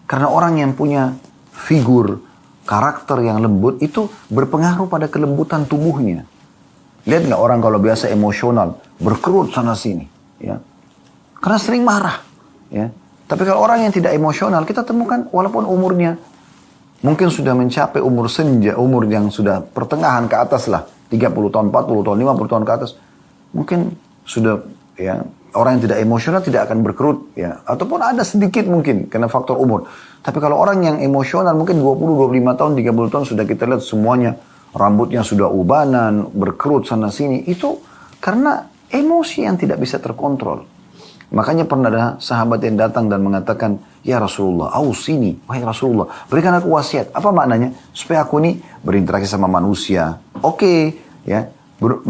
Karena orang yang punya figur, karakter yang lembut itu berpengaruh pada kelembutan tubuhnya. Lihat nggak orang kalau biasa emosional, berkerut sana sini, ya, karena sering marah, ya. Tapi kalau orang yang tidak emosional, kita temukan walaupun umurnya mungkin sudah mencapai umur senja, umur yang sudah pertengahan ke atas lah, 30 tahun, 40 tahun, 50 tahun ke atas, mungkin sudah, ya, orang yang tidak emosional tidak akan berkerut, ya, ataupun ada sedikit mungkin karena faktor umur. Tapi kalau orang yang emosional mungkin 20, 25 tahun, 30 tahun sudah kita lihat semuanya. Rambutnya sudah ubanan, berkerut sana sini. Itu karena emosi yang tidak bisa terkontrol. Makanya pernah ada sahabat yang datang dan mengatakan, ya Rasulullah, ausini, wahai Rasulullah, berikan aku wasiat. Apa maknanya? Supaya aku ini berinteraksi sama manusia. Oke, ya.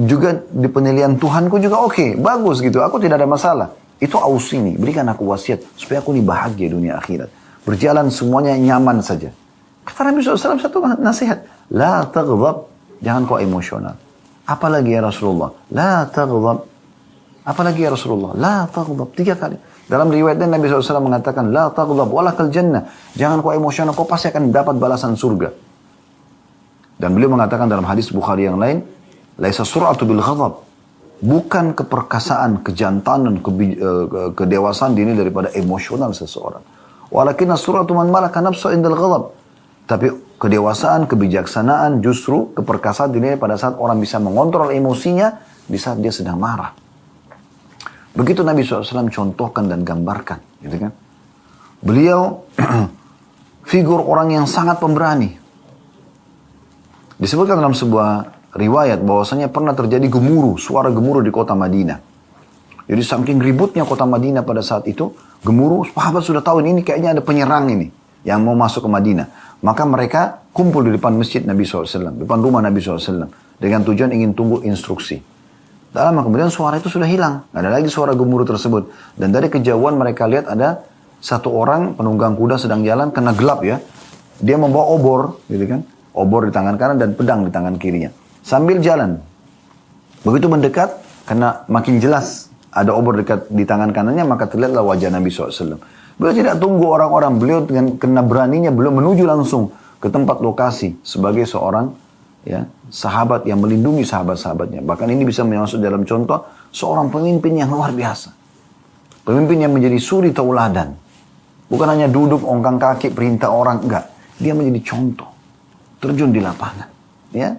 Juga di penilaian Tuhanku juga oke, bagus gitu. Aku tidak ada masalah. Itu ausini, berikan aku wasiat. Supaya aku ini bahagia dunia akhirat. Berjalan semuanya nyaman saja. Kata Nabi SAW satu nasihat. La taghdab, jangan kau emosional. Apalagi ya Rasulullah? La taghdab. Apalagi ya Rasulullah? La taghdab. 3 kali. Dalam riwayatnya Nabi SAW mengatakan, La taghdab, walakal jannah. Jangan kau emosional, kau pasti akan dapat balasan surga. Dan beliau mengatakan dalam hadis Bukhari yang lain, Laisa sur'atu bil ghadab. Bukan keperkasaan, kejantanan, kedewasaan dini daripada emosional seseorang. Walakin sur'atu man malaka nafsu indal ghadab. Tapi kedewasaan, kebijaksanaan justru keperkasaan dinilai pada saat orang bisa mengontrol emosinya di saat dia sedang marah. Begitu Nabi SAW contohkan dan gambarkan. Gitu kan? Beliau figur orang yang sangat pemberani. Disebutkan dalam sebuah riwayat bahwasanya pernah terjadi gemuruh, suara gemuruh di kota Madinah. Jadi saking ributnya kota Madinah pada saat itu, gemuruh, sahabat sudah tahu ini kayaknya ada penyerang ini yang mau masuk ke Madinah. Maka mereka kumpul di depan masjid Nabi SAW, depan rumah Nabi SAW, dengan tujuan ingin tunggu instruksi. Lama kemudian suara itu sudah hilang, nggak ada lagi suara gemuruh tersebut. Dan dari kejauhan mereka lihat ada satu orang penunggang kuda sedang jalan, kena gelap ya. Dia membawa obor, gitu kan, obor di tangan kanan dan pedang di tangan kirinya. Sambil jalan, begitu mendekat, karena makin jelas ada obor dekat di tangan kanannya, maka terlihatlah wajah Nabi SAW. Beliau tidak tunggu orang-orang, beliau dengan kena beraninya beliau menuju langsung ke tempat lokasi sebagai seorang, ya, sahabat yang melindungi sahabat-sahabatnya. Bahkan ini bisa masuk dalam contoh seorang pemimpin yang luar biasa. Pemimpin yang menjadi suri tauladan. Bukan hanya duduk ongkang kaki perintah orang, enggak. Dia menjadi contoh. Terjun di lapangan, ya.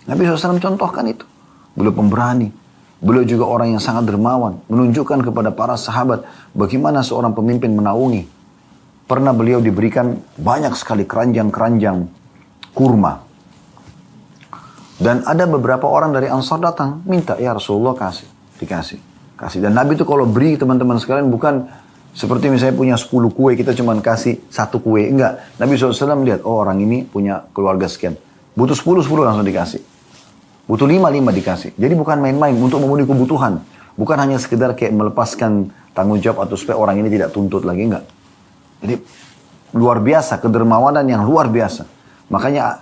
Nabi SAW contohkan itu. Beliau pemberani. Beliau juga orang yang sangat dermawan, menunjukkan kepada para sahabat bagaimana seorang pemimpin menaungi. Pernah beliau diberikan banyak sekali keranjang-keranjang kurma. Dan ada beberapa orang dari Ansar datang, minta, ya Rasulullah kasih. Dikasih. Kasih. Dan Nabi itu kalau beri teman-teman sekalian bukan seperti misalnya punya 10 kue, kita cuma kasih 1 kue. Enggak. Nabi SAW lihat, oh orang ini punya keluarga sekian. Butuh 10 langsung dikasih. Butuh 5 dikasih. Jadi bukan main-main untuk memenuhi kebutuhan. Bukan hanya sekedar kayak melepaskan tanggung jawab atau supaya orang ini tidak tuntut lagi. Enggak. Jadi luar biasa. Kedermawanan yang luar biasa. Makanya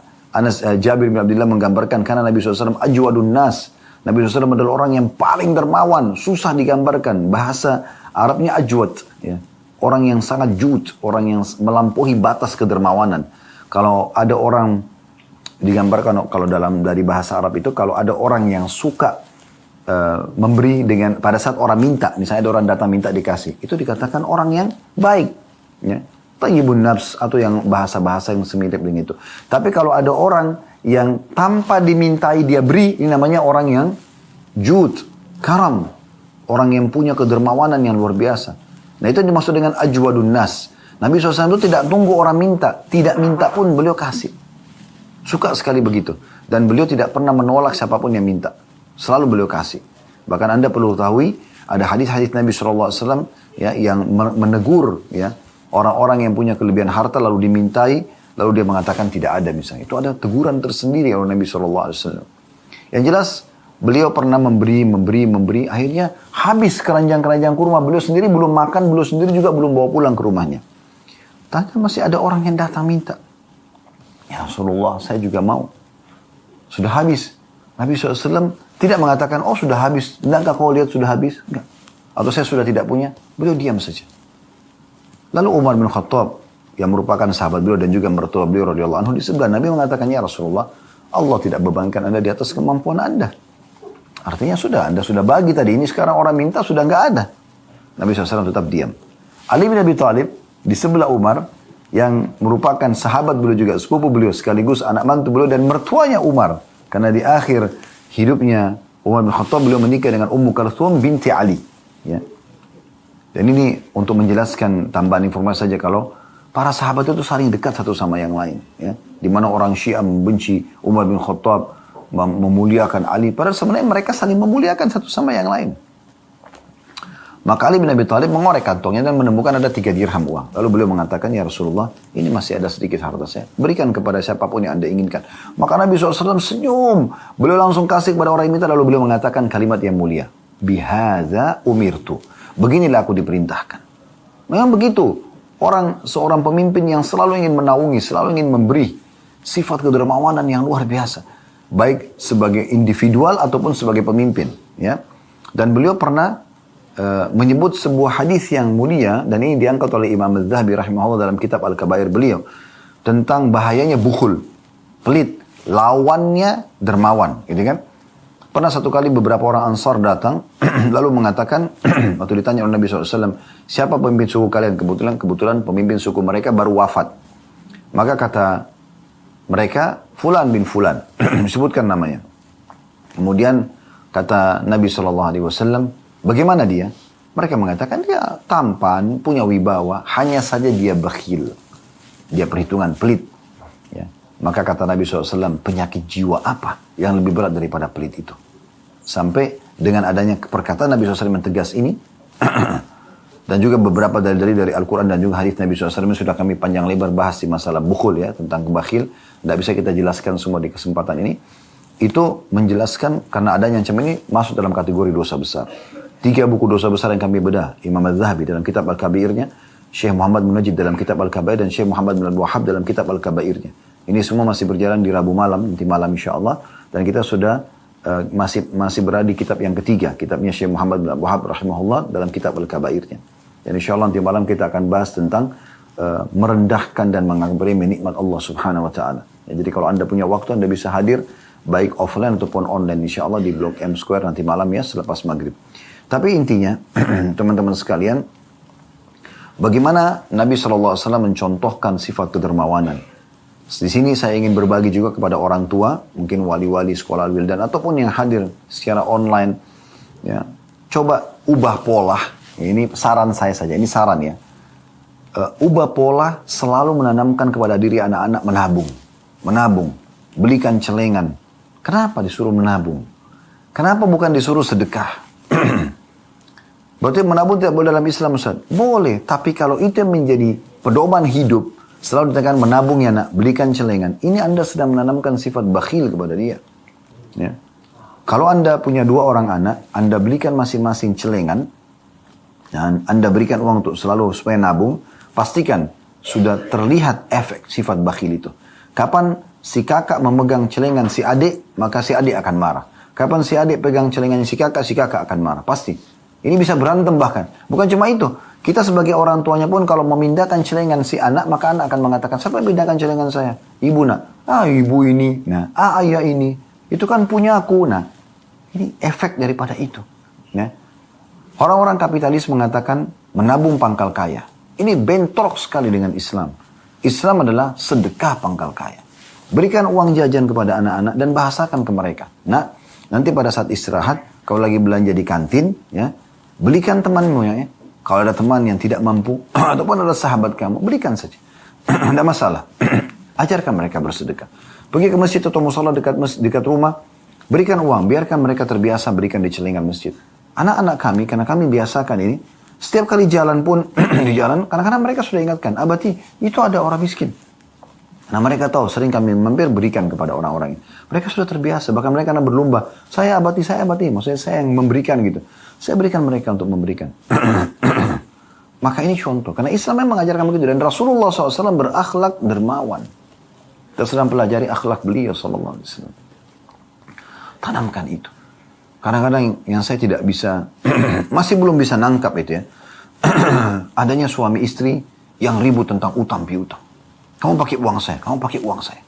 Jabir bin Abdullah menggambarkan karena Nabi SAW ajwadun nas. Nabi SAW adalah orang yang paling dermawan. Susah digambarkan. Bahasa Arabnya ajwad. Ya. Orang yang sangat jud. Orang yang melampaui batas kedermawanan. Kalau ada orang digambarkan kalau dalam dari bahasa Arab itu kalau ada orang yang suka memberi dengan pada saat orang minta, misalnya ada orang datang minta dikasih, itu dikatakan orang yang baik, ya. tayyibun nafs, atau yang bahasa-bahasa yang semirip dengan itu. Tapi kalau ada orang yang tanpa dimintai dia beri, ini namanya orang yang jud, karam. Orang yang punya kedermawanan yang luar biasa. Nah itu dimaksud dengan ajwadun nas. Nabi SAW itu tidak tunggu orang minta. Tidak minta pun beliau kasih. Suka sekali begitu. Dan beliau tidak pernah menolak siapapun yang minta. Selalu beliau kasih. Bahkan Anda perlu ketahui, ada hadis-hadis Nabi SAW ya, yang menegur ya, orang-orang yang punya kelebihan harta lalu dimintai, lalu dia mengatakan tidak ada misalnya. Itu ada teguran tersendiri oleh Nabi SAW. Yang jelas, beliau pernah memberi, akhirnya habis keranjang-keranjang kurma. Beliau sendiri belum makan, beliau sendiri juga belum bawa pulang ke rumahnya. Tanya masih ada orang yang datang minta. Ya Rasulullah, saya juga mau. Sudah habis. Nabi SAW tidak mengatakan, oh sudah habis. Enggak kau lihat sudah habis? Enggak. Atau saya sudah tidak punya. Beliau diam saja. Lalu Umar bin Khattab, yang merupakan sahabat beliau dan juga mertua beliau radhiyallahu anhu, di sebelah Nabi mengatakan, ya Rasulullah, Allah tidak bebankan Anda di atas kemampuan Anda. Artinya sudah, Anda sudah bagi tadi. Ini sekarang orang minta sudah enggak ada. Nabi SAW tetap diam. Ali bin Abi Thalib, di sebelah Umar, yang merupakan sahabat beliau juga, sepupu beliau, sekaligus anak mantu beliau dan mertuanya Umar. Karena di akhir hidupnya Umar bin Khattab, beliau menikah dengan Ummu Kalthum binti Ali. Ya. Dan ini untuk menjelaskan tambahan informasi saja, kalau para sahabat itu saling dekat satu sama yang lain. Ya. Di mana orang Syiah membenci Umar bin Khattab, memuliakan Ali. Padahal sebenarnya mereka saling memuliakan satu sama yang lain. Maka Ali bin Abi Thalib mengorek kantongnya dan menemukan ada 3 dirham uang. Lalu beliau mengatakan, ya Rasulullah, ini masih ada sedikit harta saya. Berikan kepada siapapun yang Anda inginkan. Maka Nabi SAW senyum. Beliau langsung kasih kepada orang yang minta. Lalu beliau mengatakan kalimat yang mulia. Bihadza umirtu. Beginilah aku diperintahkan. Memang begitu. Seorang pemimpin yang selalu ingin menaungi, selalu ingin memberi sifat kedermawanan yang luar biasa. Baik sebagai individual ataupun sebagai pemimpin. Ya. Dan beliau pernah menyebut sebuah hadis yang mulia, dan ini diangkat oleh Imam Az-Zahabi rahimahullah dalam kitab Al-Kabair beliau, tentang bahayanya bukhul, pelit, lawannya dermawan, gitu kan? Pernah satu kali beberapa orang Ansar datang lalu mengatakan waktu ditanya oleh Nabi SAW, siapa pemimpin suku kalian? Kebetulan pemimpin suku mereka baru wafat. Maka kata mereka, Fulan bin Fulan, disebutkan namanya. Kemudian kata Nabi SAW, bagaimana dia? Mereka mengatakan dia tampan, punya wibawa, hanya saja dia bakhil. Dia perhitungan, pelit. Ya. Maka kata Nabi SAW, penyakit jiwa apa yang lebih berat daripada pelit itu? Sampai dengan adanya perkataan Nabi SAW yang tegas ini, dan juga beberapa dari Al-Quran dan juga hadis Nabi SAW sudah kami panjang lebar bahas di masalah bukhul ya, tentang kebakhil. Tidak bisa kita jelaskan semua di kesempatan ini. Itu menjelaskan karena adanya ancaman ini masuk dalam kategori dosa besar. 3 buku dosa besar yang kami bedah. Imam Az-Zahabi dalam kitab Al-Kabairnya, Syekh Muhammad bin Najib dalam kitab Al-Kabair, dan Syekh Muhammad bin Al-Wahhab dalam kitab Al-Kabairnya. Ini semua masih berjalan di Rabu malam, nanti malam insyaAllah. Dan kita sudah masih berada di kitab yang ketiga. Kitabnya Syekh Muhammad bin Al-Wahhab rahimahullah dalam kitab Al-Kabairnya. Dan insyaAllah nanti malam kita akan bahas tentang merendahkan dan mengagumi nikmat Allah subhanahu wa ta'ala. Ya, jadi kalau Anda punya waktu, Anda bisa hadir baik offline ataupun online insyaAllah di Blok M Square nanti malam ya, selepas maghrib. Tapi intinya, teman-teman sekalian, bagaimana Nabi SAW mencontohkan sifat kedermawanan. Di sini saya ingin berbagi juga kepada orang tua, mungkin wali-wali sekolah Al-Wildan, ataupun yang hadir secara online. Ya, coba ubah pola, ini saran saya saja, ini saran ya. Ubah pola selalu menanamkan kepada diri anak-anak menabung, belikan celengan. Kenapa disuruh menabung? Kenapa bukan disuruh sedekah? Berarti menabung tidak boleh dalam Islam, Ustaz? Boleh, tapi kalau itu yang menjadi pedoman hidup, selalu ditekan menabung ya nak, belikan celengan. Ini Anda sedang menanamkan sifat bakhil kepada dia. Ya. Kalau Anda punya 2 orang anak, Anda belikan masing-masing celengan, dan Anda berikan uang untuk selalu supaya nabung, pastikan sudah terlihat efek sifat bakhil itu. Kapan si kakak memegang celengan si adik, maka si adik akan marah. Kapan si adik pegang celengan si kakak akan marah. Pasti. Ini bisa berantem bahkan. Bukan cuma itu. Kita sebagai orang tuanya pun kalau memindahkan celengan si anak, maka anak akan mengatakan, siapa yang pindahkan celengan saya? Ibu nak. Ibu ini. Nah, ayah ini. Itu kan punya aku. Nah, ini efek daripada itu. Ya. Orang-orang kapitalis mengatakan menabung pangkal kaya. Ini bentrok sekali dengan Islam. Islam adalah sedekah pangkal kaya. Berikan uang jajan kepada anak-anak dan bahasakan ke mereka. Nah, nanti pada saat istirahat, kalau lagi belanja di kantin, ya, belikan temanmu ya. Kalau ada teman yang tidak mampu, ataupun ada sahabat kamu, berikan saja. Tidak masalah. Ajarkan mereka bersedekah. Pergi ke masjid atau musola dekat rumah, berikan uang. Biarkan mereka terbiasa berikan di celengan masjid. Anak-anak kami, karena kami biasakan ini, setiap kali jalan pun, di jalan, kadang-kadang mereka sudah ingatkan, abati, itu ada orang miskin. Nah mereka tahu, sering kami mampir berikan kepada orang-orang ini. Mereka sudah terbiasa, bahkan mereka berlomba, saya abati, maksudnya saya yang memberikan gitu. Saya berikan mereka untuk memberikan. Maka ini contoh, karena Islam memang mengajarkan begitu. Dan Rasulullah SAW berakhlak dermawan. Kita sedang pelajari akhlak beliau SAW. Tanamkan itu. Kadang-kadang yang saya tidak bisa, masih belum bisa nangkap itu ya. Adanya suami istri yang ribut tentang utang piutang. Kamu pakai uang saya, kamu pakai uang saya.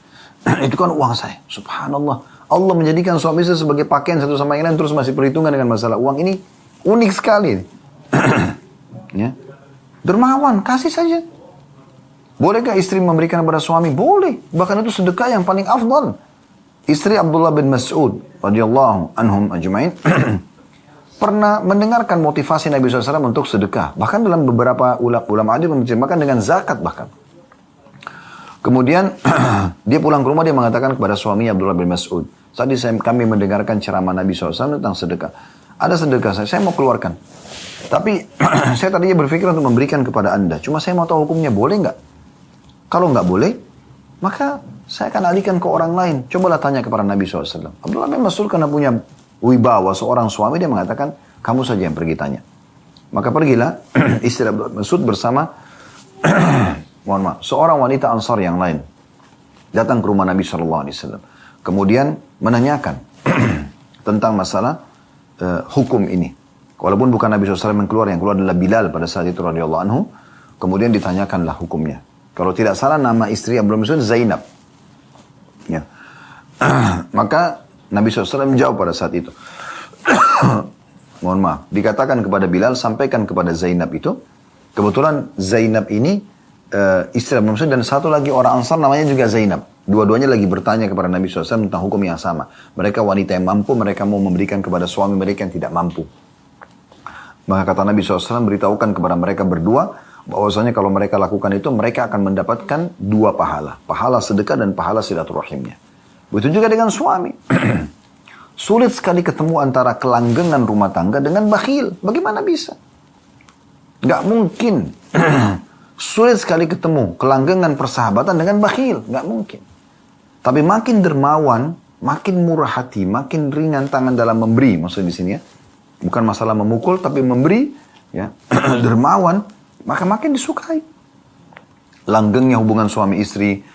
Itu kan uang saya. Subhanallah. Allah menjadikan suami istri sebagai pakaian satu sama yang lain, terus masih perhitungan dengan masalah uang. Ini unik sekali. Ya. Dermawan, kasih saja. Bolehkah istri memberikan kepada suami? Boleh. Bahkan itu sedekah yang paling afdal. Istri Abdullah bin Mas'ud radhiyallahu anhum ajma'in pernah mendengarkan motivasi Nabi SAW untuk sedekah. Bahkan dalam beberapa ulama hadis menerjemahkan dengan zakat bahkan. Kemudian dia pulang ke rumah, dia mengatakan kepada suami Abdullah bin Mas'ud, tadi kami mendengarkan ceramah Nabi SAW tentang sedekah. Ada sedekah saya mau keluarkan. Tapi saya tadinya berpikir untuk memberikan kepada anda. Cuma saya mau tahu hukumnya, boleh nggak? Kalau nggak boleh, maka saya akan alihkan ke orang lain. Cobalah tanya kepada Nabi SAW. Abdullah bin Mas'ud karena punya wibawa seorang suami, dia mengatakan, kamu saja yang pergi tanya. Maka pergilah istri Abdullah bin Mas'ud bersama seorang wanita Ansar yang lain. Datang ke rumah Nabi SAW. Kemudian menanyakan tentang masalah hukum ini. Walaupun bukan Nabi SAW yang keluar adalah Bilal pada saat itu radhiyallahu anhu. Kemudian ditanyakanlah hukumnya. Kalau tidak salah nama istri Abdullah bin Mas'ud Zainab. Ya. Maka Nabi SAW menjawab pada saat itu. Mohon maaf. Dikatakan kepada Bilal, sampaikan kepada Zainab itu. Kebetulan Zainab ini istri Abdullah bin Mas'ud dan satu lagi orang Ansar namanya juga Zainab. Dua-duanya lagi bertanya kepada Nabi SAW tentang hukum yang sama. Mereka wanita yang mampu, mereka mau memberikan kepada suami mereka yang tidak mampu. Maka kata Nabi SAW beritahukan kepada mereka berdua, bahwasanya kalau mereka lakukan itu, mereka akan mendapatkan dua pahala. Pahala sedekah dan pahala silaturahimnya. Begitu juga dengan suami. Sulit sekali ketemu antara kelanggengan rumah tangga dengan bakhil. Bagaimana bisa? Nggak mungkin. Sulit sekali ketemu kelanggengan persahabatan dengan bakhil. Nggak mungkin. Tapi makin dermawan, makin murah hati, makin ringan tangan dalam memberi. Maksudnya di sini ya. Bukan masalah memukul, tapi memberi. Ya. Dermawan. Maka makin disukai. Langgengnya hubungan suami istri,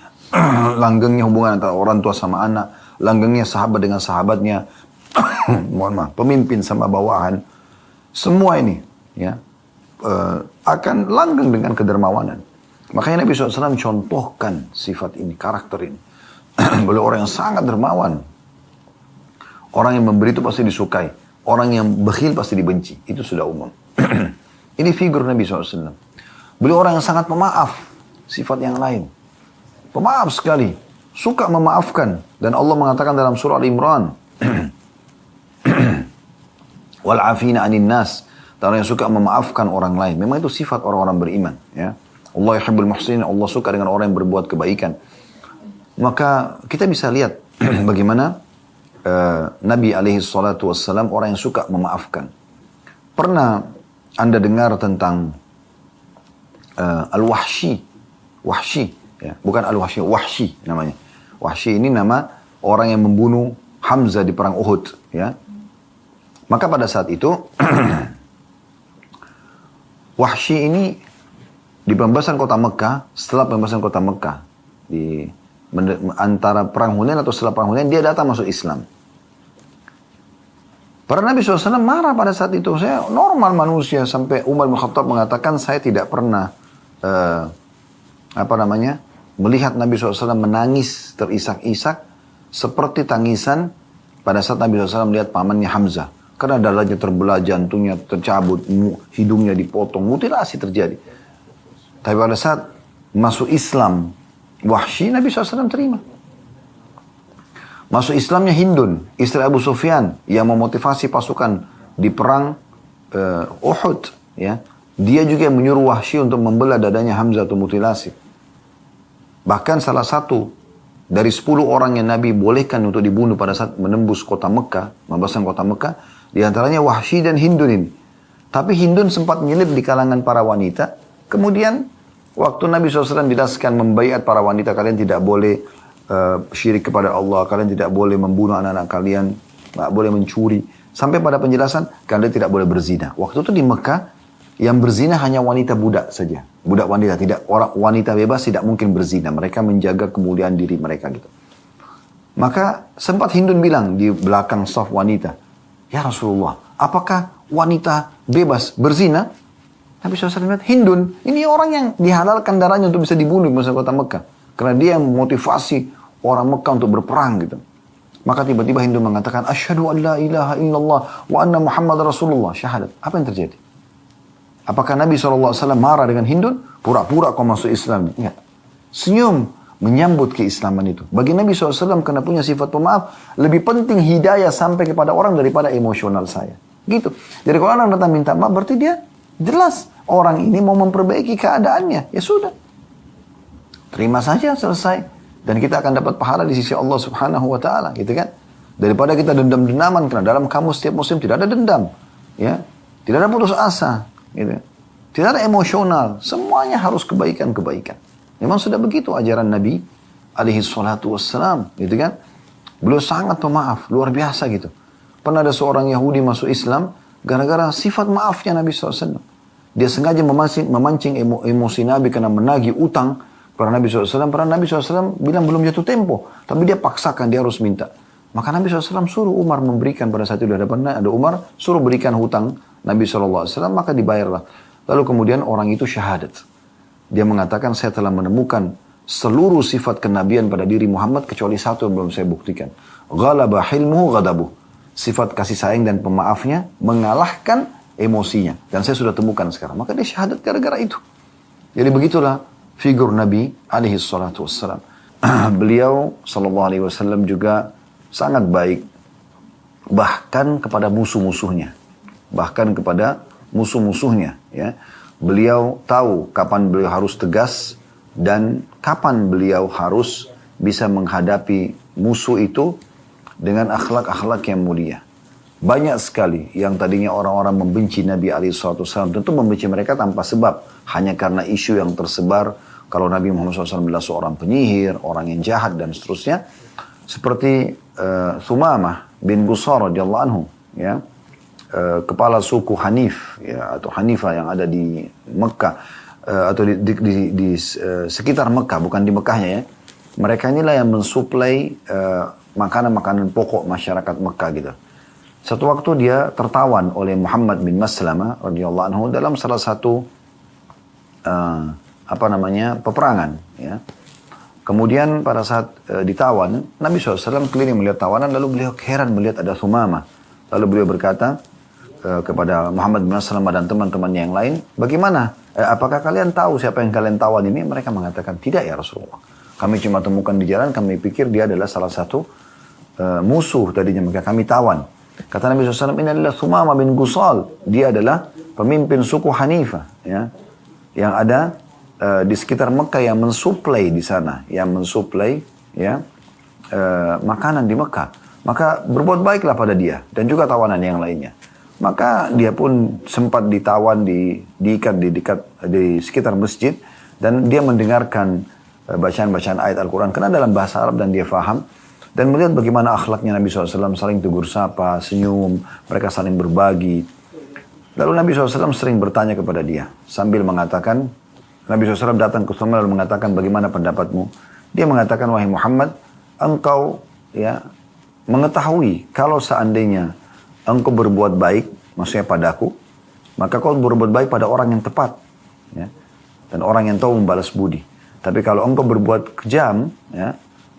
langgengnya hubungan antara orang tua sama anak, langgengnya sahabat dengan sahabatnya, mohon maaf, pemimpin sama bawahan, semua ini ya akan langgeng dengan kedermawanan. Makanya Nabi SAW contohkan sifat ini, karakter ini. Beliau orang yang sangat dermawan. Orang yang memberi itu pasti disukai. Orang yang bakhil pasti dibenci. Itu sudah umum. Ini figur Nabi SAW. Beliau orang yang sangat pemaaf. Sifat yang lain. Pemaaf sekali. Suka memaafkan. Dan Allah mengatakan dalam surah Al-Imran. Wal'afina anin nas. Orang yang suka memaafkan orang lain. Memang itu sifat orang-orang beriman. Ya. Allah yuhibbul muhsinin. Allah suka dengan orang yang berbuat kebaikan. Maka kita bisa lihat bagaimana Nabi SAW orang yang suka memaafkan. Pernah Anda dengar tentang Al-Wahsy. Wahsy, ya. Bukan Al-Wahsy, Wahsy namanya. Wahsy ini nama orang yang membunuh Hamzah di perang Uhud. Ya. Maka pada saat itu, Wahsy ini di pembebasan kota Mekah, setelah pembebasan kota Mekah, antara perang Hunain atau setelah perang Hunain, dia datang masuk Islam. Para Nabi SAW marah pada saat itu. Saya normal manusia, sampai Umar bin Khattab mengatakan saya tidak pernah melihat Nabi SAW menangis terisak-isak seperti tangisan pada saat Nabi SAW melihat pamannya Hamzah. Karena darahnya terbelah, jantungnya tercabut, hidungnya dipotong, mutilasi terjadi. Tapi pada saat masuk Islam Wahsy, Nabi SAW terima. Masuk Islamnya Hindun, istri Abu Sufyan yang memotivasi pasukan di perang Uhud. Ya. Dia juga yang menyuruh Wahsy untuk membelah dadanya Hamzah atau mutilasi. Bahkan salah satu dari 10 orang yang Nabi bolehkan untuk dibunuh pada saat menembus kota Mekah, membebaskan kota Mekah, di antaranya Wahsy dan Hindun ini. Tapi Hindun sempat menyelip di kalangan para wanita. Kemudian waktu Nabi SAW jelaskan membaiat para wanita, kalian tidak boleh syirik kepada Allah, kalian tidak boleh membunuh anak-anak kalian, tidak boleh mencuri. Sampai pada penjelasan, kalian tidak boleh berzina. Waktu itu di Mekah, yang berzina hanya wanita budak saja. Budak wanita, tidak orang wanita bebas tidak mungkin berzina. Mereka menjaga kemuliaan diri mereka gitu. Maka sempat Hindun bilang di belakang saf wanita, ya Rasulullah, apakah wanita bebas berzina? Nabi SAW bilang, Hindun, ini orang yang dihalalkan darahnya untuk bisa dibunuh di masa kota Mekah. Karena dia yang memotivasi orang Mekah untuk berperang gitu. Maka tiba-tiba Hindun mengatakan, Asyhadu an la ilaha illallah wa anna Muhammad Rasulullah. Syahadat. Apa yang terjadi? Apakah Nabi SAW marah dengan Hindun? Pura-pura kau masuk Islam. Enggak. Senyum menyambut keislaman itu. Bagi Nabi SAW karena punya sifat pemaaf, lebih penting hidayah sampai kepada orang daripada emosional saya. Gitu. Jadi kalau orang datang minta maaf, berarti dia jelas orang ini mau memperbaiki keadaannya. Ya sudah. Terima saja, selesai. Dan kita akan dapat pahala di sisi Allah Subhanahu wa Ta'ala. Gitu kan? Daripada kita dendam-dendaman, karena dalam kamus setiap muslim tidak ada dendam. Ya. Tidak ada putus asa. Gitu. Tidak ada emosional, semuanya harus kebaikan-kebaikan. Memang sudah begitu ajaran Nabi alaihi salatu wassalam, gitu kan? Beliau sangat pemaaf, luar biasa gitu. Pernah ada seorang Yahudi masuk Islam gara-gara sifat maafnya Nabi SAW. Dia sengaja memancing emosi Nabi karena menagih utang kepada Nabi SAW. Karena Nabi SAW bilang belum jatuh tempo, tapi dia paksakan, dia harus minta. Maka Nabi SAW suruh Umar memberikan pada saat itu di hadapan ada Umar, suruh berikan hutang Nabi SAW, maka dibayarlah. Lalu kemudian orang itu syahadat. Dia mengatakan, saya telah menemukan seluruh sifat kenabian pada diri Muhammad, kecuali satu yang belum saya buktikan. Ghalaba hilmuhu ghadabuh. Sifat kasih sayang dan pemaafnya mengalahkan emosinya. Dan saya sudah temukan sekarang. Maka dia syahadat gara-gara itu. Jadi begitulah figur Nabi alaihi salatu wassalam. Beliau sallallahu alaihi wasallam juga sangat baik. Bahkan kepada musuh-musuhnya. Bahkan kepada musuh-musuhnya. Ya. Beliau tahu kapan beliau harus tegas dan kapan beliau harus bisa menghadapi musuh itu dengan akhlak-akhlak yang mulia. Banyak sekali yang tadinya orang-orang membenci Nabi SAW, tentu membenci mereka tanpa sebab. Hanya karena isu yang tersebar kalau Nabi Muhammad SAW adalah seorang penyihir, orang yang jahat dan seterusnya. Seperti Thumamah bin Busar radhiyallahu anhu, ya. Kepala suku Hanif ya, atau Hanifah yang ada di Mekah atau di sekitar Mekah, bukan di Mekahnya ya. Mereka inilah yang mensuplai makanan-makanan pokok masyarakat Mekah gitu. Satu waktu dia tertawan oleh Muhammad bin Maslamah radhiyallahu anhu dalam salah satu peperangan ya. Kemudian pada saat ditawan, Nabi SAW keliling melihat tawanan, lalu beliau heran melihat ada Thumamah. Lalu beliau berkata kepada Muhammad bin Maslamah dan teman-temannya yang lain, bagaimana? Apakah kalian tahu siapa yang kalian tawan ini? Mereka mengatakan, tidak ya Rasulullah. Kami cuma temukan di jalan, kami pikir dia adalah salah satu musuh tadinya, maka kami tawan. Kata Nabi SAW, ini adalah Thumamah bin Gusal. Dia adalah pemimpin suku Hanifah, ya, yang ada di sekitar Mekah yang mensuplai di sana, yang mensuplai ya makanan di Mekah. Maka berbuat baiklah pada dia dan juga tawanan yang lainnya. Maka dia pun sempat ditawan, diikat di sekitar masjid dan dia mendengarkan bacaan-bacaan ayat Al-Quran karena dalam bahasa Arab dan dia faham dan melihat bagaimana akhlaknya Nabi SAW, saling tegur sapa, senyum, mereka saling berbagi. Lalu Nabi SAW sering bertanya kepada dia sambil mengatakan, Nabi SAW datang ke Thumamah lalu mengatakan, bagaimana pendapatmu? Dia mengatakan, wahai Muhammad, engkau ya mengetahui kalau seandainya engkau berbuat baik, maksudnya padaku, maka kau berbuat baik pada orang yang tepat, ya, dan orang yang tahu membalas budi. Tapi kalau engkau berbuat kejam, ya,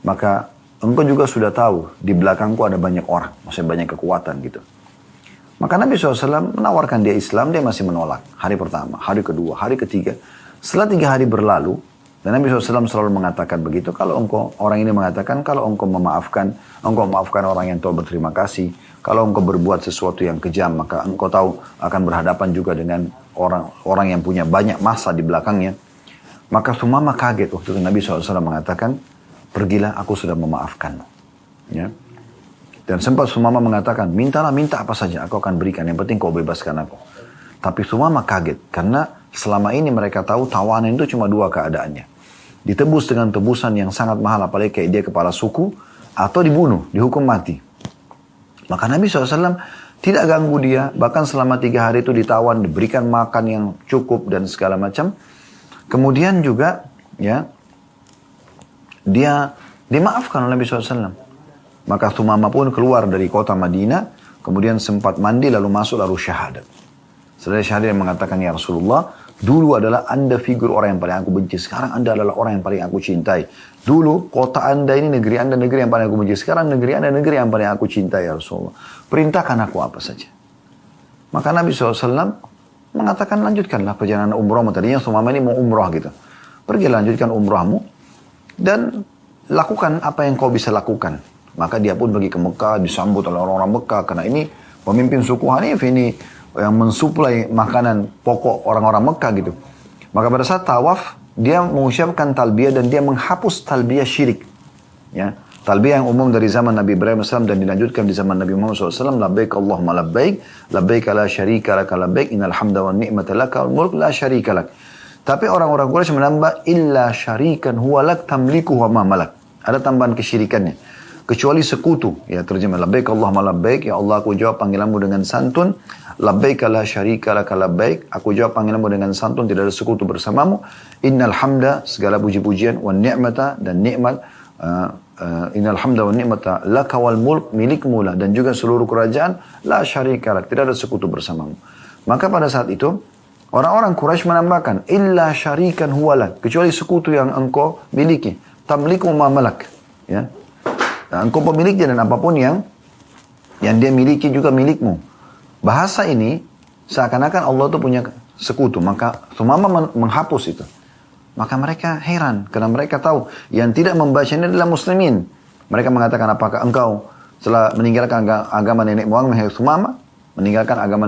maka engkau juga sudah tahu di belakangku ada banyak orang, maksudnya banyak kekuatan gitu. Maka Nabi SAW menawarkan dia Islam, dia masih menolak. Hari pertama, hari kedua, hari ketiga. Setelah 3 hari berlalu, dan Nabi SAW selalu mengatakan begitu, kalau orang ini mengatakan, kalau engkau memaafkan orang yang tahu berterima kasih. Kalau engkau berbuat sesuatu yang kejam, maka engkau tahu akan berhadapan juga dengan orang yang punya banyak masa di belakangnya. Maka Sumama kaget waktu itu Nabi SAW mengatakan, pergilah, aku sudah memaafkanmu. Ya. Dan sempat Sumama mengatakan, minta apa saja, aku akan berikan, yang penting kau bebaskan aku. Tapi Sumama kaget, karena selama ini mereka tahu tawanan itu cuma 2 keadaannya. Ditebus dengan tebusan yang sangat mahal, apalagi kayak dia kepala suku, atau dibunuh, dihukum mati. Maka Nabi SAW tidak ganggu dia, bahkan selama 3 hari itu ditawan, diberikan makan yang cukup dan segala macam. Kemudian juga ya dia dimaafkan oleh Nabi SAW. Maka Thumama pun keluar dari kota Madinah, kemudian sempat mandi lalu masuk lalu syahadat. Setelah syahadat yang mengatakan, ya Rasulullah, dulu adalah anda figur orang yang paling aku benci, sekarang anda adalah orang yang paling aku cintai. Dulu kota anda ini, negeri anda negeri yang paling aku benci, sekarang negeri anda negeri yang paling aku cintai ya Rasulullah. Perintahkan aku apa saja. Maka Nabi SAW mengatakan, lanjutkanlah perjalanan umrahmu. Tadinya Thumama ini mau umrah gitu. Pergi lanjutkan umrahmu dan lakukan apa yang kau bisa lakukan. Maka dia pun pergi ke Mekah, disambut oleh orang-orang Mekah, karena ini pemimpin suku Hanif ini yang mensuplai makanan pokok orang-orang Mekah gitu. Maka pada saat tawaf, dia mengucapkan talbiyah dan dia menghapus talbiyah syirik. Ya, talbiyah yang umum dari zaman Nabi Ibrahim SAW dan dilanjutkan di zaman Nabi Muhammad SAW. Labbaik Allahumma labbaik, labbaik la syarika laka labbaik, innal hamda wa ni'mata laka wal mulk la syarika lak. Tapi orang-orang Quraisy menambah, illa syarikan huwa lak tamliku wa ma malak. Ada tambahan kesyirikannya. Kecuali sekutu. Ya, terjemah labbaik Allahumma labbaik, ya Allah aku jawab panggilanmu dengan santun. Labbaik la syarika laka labbaik, aku jawab panggilanmu dengan santun, tidak ada sekutu bersamamu. Innal hamda, segala puji-pujian, wa ni'mata, dan nikmat, innal hamda wa ni'mata laka wal mulk, milikmu lah, dan juga seluruh kerajaan, la syarika lak, tidak ada sekutu bersamamu. Maka pada saat itu orang-orang Quraisy menambahkan, illa syarikan huwalak, kecuali sekutu yang engkau miliki, tamliku ma malak, ya, engkau pemiliknya dan apapun yang dia miliki juga milikmu. Bahasa ini seakan-akan Allah itu punya sekutu. Maka Thumama menghapus itu. Maka mereka heran. Karena mereka tahu yang tidak membacanya adalah muslimin. Mereka mengatakan, apakah engkau setelah meninggalkan agama nenek moyang wahai Thumama? Meninggalkan agama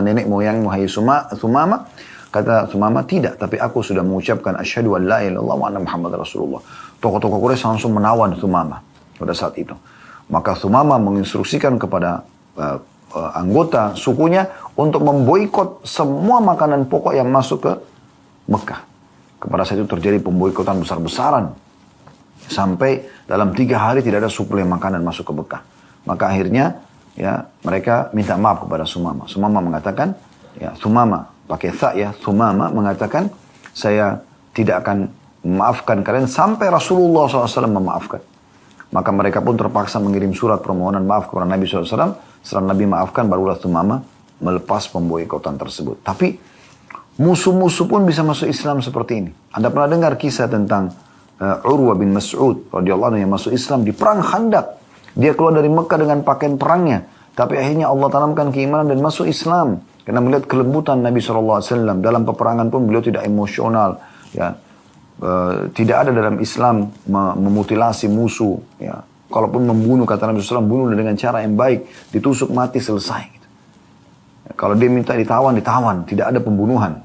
nenek moyang wahai Thumama? Kata Thumama, tidak. Tapi aku sudah mengucapkan asyhadu an la ilaha illallah wa anna Muhammad Rasulullah. Tokoh-tokoh Quraisy langsung menawan Thumama pada saat itu. Maka Thumama menginstruksikan kepada anggota sukunya untuk memboikot semua makanan pokok yang masuk ke Mekah. Kepada saat itu terjadi pemboikotan besar-besaran. Sampai dalam 3 hari tidak ada suplai makanan masuk ke Mekah. Maka akhirnya ya mereka minta maaf kepada Thumama. Thumama mengatakan, ya Thumama, pakai tha ya, Thumama mengatakan, saya tidak akan memaafkan kalian sampai Rasulullah SAW memaafkan. Maka mereka pun terpaksa mengirim surat permohonan maaf kepada Nabi SAW. Setelah Nabi maafkan, barulah Thumama melepas pemboikotan tersebut. Tapi musuh-musuh pun bisa masuk Islam seperti ini. Anda pernah dengar kisah tentang Urwah bin Mas'ud radhiyallahu anhu yang masuk Islam di perang Khandaq. Dia keluar dari Mekah dengan pakaian perangnya. Tapi akhirnya Allah tanamkan keimanan dan masuk Islam. Karena melihat kelembutan Nabi SAW. Dalam peperangan pun beliau tidak emosional. Ya. Tidak ada dalam Islam memutilasi musuh. Ya. Kalaupun membunuh, kata Nabi SAW, bunuh dengan cara yang baik. Ditusuk mati, selesai. Gitu. Ya, kalau dia minta ditawan. Tidak ada pembunuhan.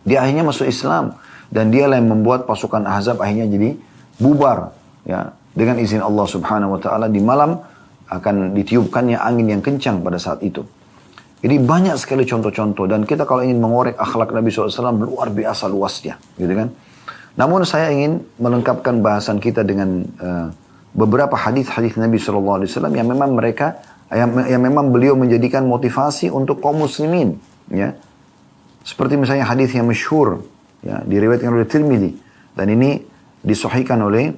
Dia akhirnya masuk Islam. Dan dialah yang membuat pasukan Ahzab akhirnya jadi bubar. Ya. Dengan izin Allah Subhanahu Wa Taala, di malam akan ditiupkannya angin yang kencang pada saat itu. Jadi banyak sekali contoh-contoh. Dan kita kalau ingin mengorek akhlak Nabi SAW, luar biasa luasnya. Gitu kan? Namun saya ingin melengkapkan bahasan kita dengan beberapa hadis-hadis Nabi SAW yang memang yang memang beliau menjadikan motivasi untuk kaum muslimin. Ya. Seperti misalnya hadis yang masyhur, ya, diriwayatkan oleh Tirmidzi. Dan ini disahihkan oleh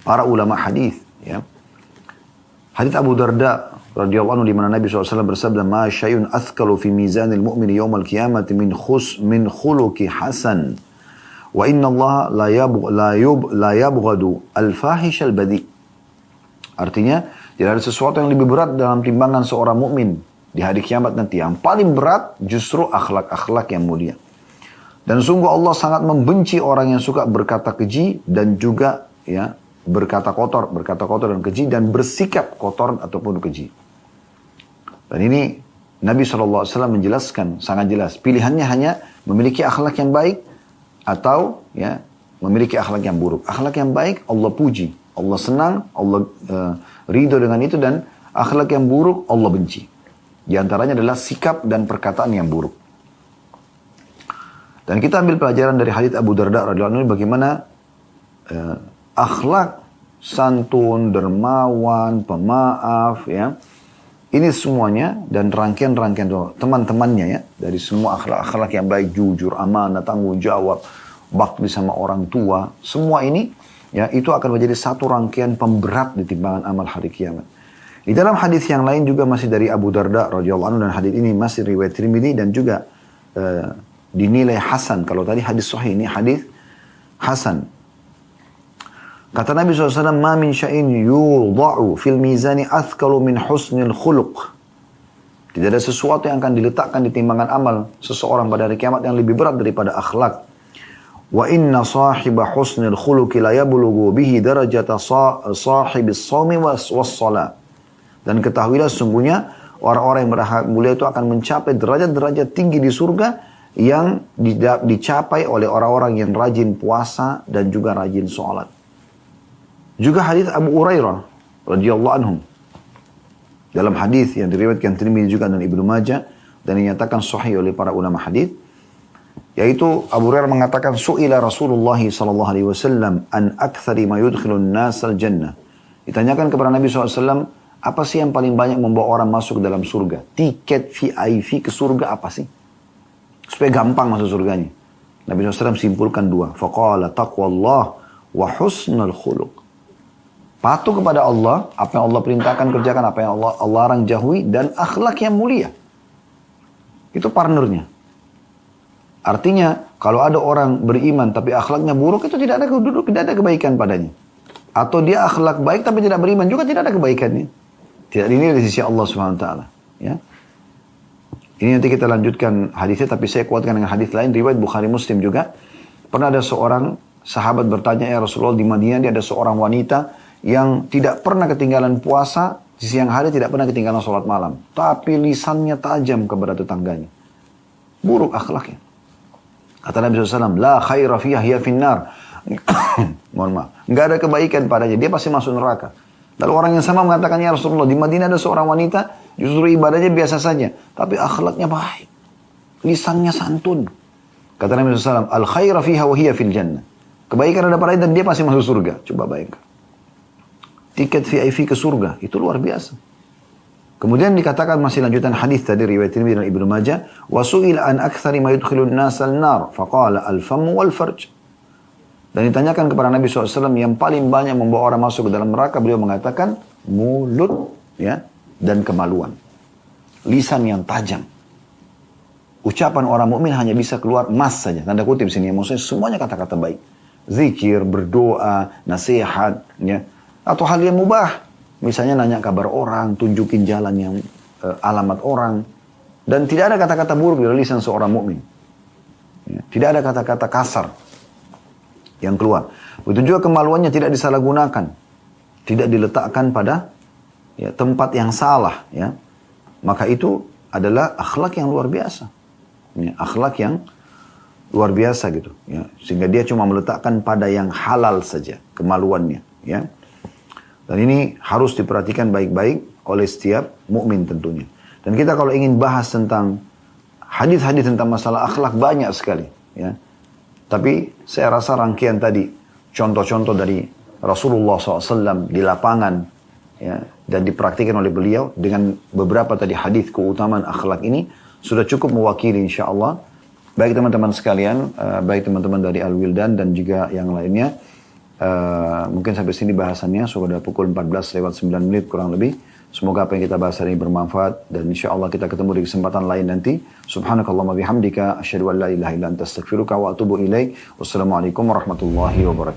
para ulama hadis. Ya. Hadis Abu Darda radhiyallahu anhu di mana Nabi SAW bersabda, "Ma syai'un athqalu fi mizanil mu'mini yaumal qiyamati min khuluqi hasan. Wa inna Allah la yabghadu al-fahish al-badi." Artinya, tidak ada sesuatu yang lebih berat dalam timbangan seorang mukmin di hari kiamat nanti. Yang paling berat justru akhlak-akhlak yang mulia. Dan sungguh Allah sangat membenci orang yang suka berkata keji dan juga ya berkata kotor dan keji dan bersikap kotor ataupun keji. Dan ini Nabi SAW menjelaskan sangat jelas. Pilihannya hanya memiliki akhlak yang baik atau ya memiliki akhlak yang buruk. Akhlak yang baik Allah puji, Allah senang, Allah ridho dengan itu, dan akhlak yang buruk Allah benci. Di antaranya adalah sikap dan perkataan yang buruk. Dan kita ambil pelajaran dari hadits Abu Darda radhiyallahu anhu bagaimana akhlak santun, dermawan, pemaaf, ya. Ini semuanya dan rangkaian-rangkaian teman-temannya ya, dari semua akhlak-akhlak yang baik, jujur, amanah, tanggung jawab, bakti sama orang tua, semua ini ya itu akan menjadi satu rangkaian pemberat di timbangan amal hari kiamat. Di dalam hadis yang lain juga masih dari Abu Darda radhiyallahu anhu, dan hadis ini masih riwayat Tirmidzi dan juga dinilai hasan. Kalau tadi hadis sahih, ini hadis hasan. Kata Nabi SAW, "Ma min syai'in yudha'u fil mizani athqalu min husnil khuluq." Tidak ada sesuatu yang akan diletakkan di timbangan amal seseorang pada hari kiamat yang lebih berat daripada akhlak. Wa inna sahiba husnil khuluqi la yablughu bihi darajata sahibis shaumi was shalah. Dan ketahuilah sungguhnya orang-orang yang berakhlak mulia itu akan mencapai derajat-derajat tinggi di surga yang dicapai oleh orang-orang yang rajin puasa dan juga rajin sholat. Juga hadis Abu Hurairah radhiyallahu anhu. Dalam hadis yang diriwayatkan Tirmidzi juga dan Ibnu Majah dan dinyatakan sahih oleh para ulama hadis, yaitu Abu Hurairah mengatakan, "Su'ila Rasulullah sallallahu alaihi wasallam an aktsari ma yudkhilun nas al-jannah." Ditanyakan kepada Nabi SAW, apa sih yang paling banyak membawa orang masuk ke dalam surga? Tiket VIP ke surga apa sih? Supaya gampang masuk surganya. Nabi SAW simpulkan dua. Faqala taqwallah wa husnul khuluq. Patuh kepada Allah, apa yang Allah perintahkan kerjakan, apa yang Allah larang jauhi, dan akhlak yang mulia. Itu partnernya. Artinya, kalau ada orang beriman tapi akhlaknya buruk, itu tidak ada kebaikan padanya. Atau dia akhlak baik tapi tidak beriman, juga tidak ada kebaikannya. Tidak dinilai di sisi Allah Subhanahu wa taala, ya. Ini nanti kita lanjutkan hadisnya, tapi saya kuatkan dengan hadis lain, riwayat Bukhari Muslim juga. Pernah ada seorang sahabat bertanya, "Ya Rasulullah, di Madinah dia ada seorang wanita yang tidak pernah ketinggalan puasa, di siang hari tidak pernah ketinggalan sholat malam. Tapi lisannya tajam kepada tetangganya. Buruk akhlaknya." Kata Nabi SAW, "La khaira fiha hiya finnar." Mohon maaf. Nggak ada kebaikan padanya, dia pasti masuk neraka. Lalu orang yang sama mengatakan, "Ya Rasulullah, di Madinah ada seorang wanita, justru ibadahnya biasa saja, tapi akhlaknya baik. Lisannya santun." Kata Nabi SAW, "Al khaira fiha wa hiya fil jannah." Kebaikan ada padanya dan dia pasti masuk surga. Coba bayangkan. Tiket VIP ke surga, itu luar biasa. Kemudian dikatakan masih lanjutan hadis tadi riwayat Tirmidzi dan Ibnu Majah, "Wa su'ila an aktsari ma yudkhilun nas an-nar, faqala al-famu wal farj." Dan ditanyakan kepada Nabi SAW yang paling banyak membawa orang masuk ke dalam neraka, beliau mengatakan mulut ya dan kemaluan. Lisan yang tajam. Ucapan orang mukmin hanya bisa keluar emas saja. Tanda kutip sini, maksudnya semuanya kata-kata baik. Zikir, berdoa, nasihat, ya. Atau hal yang mubah. Misalnya nanya kabar orang, tunjukin jalan yang alamat orang. Dan tidak ada kata-kata buruk dari lisan seorang mukmin. Ya. Tidak ada kata-kata kasar yang keluar. Begitu juga kemaluannya tidak disalahgunakan. Tidak diletakkan pada ya, tempat yang salah. Ya. Maka itu adalah akhlak yang luar biasa. Ya, akhlak yang luar biasa gitu. Ya. Sehingga dia cuma meletakkan pada yang halal saja kemaluannya. Ya. Dan ini harus diperhatikan baik-baik oleh setiap mukmin tentunya. Dan kita kalau ingin bahas tentang hadis-hadis tentang masalah akhlak banyak sekali. Ya. Tapi saya rasa rangkaian tadi, contoh-contoh dari Rasulullah SAW di lapangan, ya, dan dipraktikkan oleh beliau dengan beberapa tadi hadis keutamaan akhlak ini, sudah cukup mewakili insya Allah. Baik teman-teman sekalian, baik teman-teman dari Al-Wildan dan juga yang lainnya. Mungkin sampai sini bahasannya, sudah pukul 14:09 kurang lebih. Semoga apa yang kita bahas hari ini bermanfaat dan insya Allah kita ketemu di kesempatan lain nanti. Subhanakallahumma bihamdika asyhadu an la ilaha illa anta astaghfiruka wa atubu ilaik. Wassalamualaikum warahmatullahi wabarakatuh.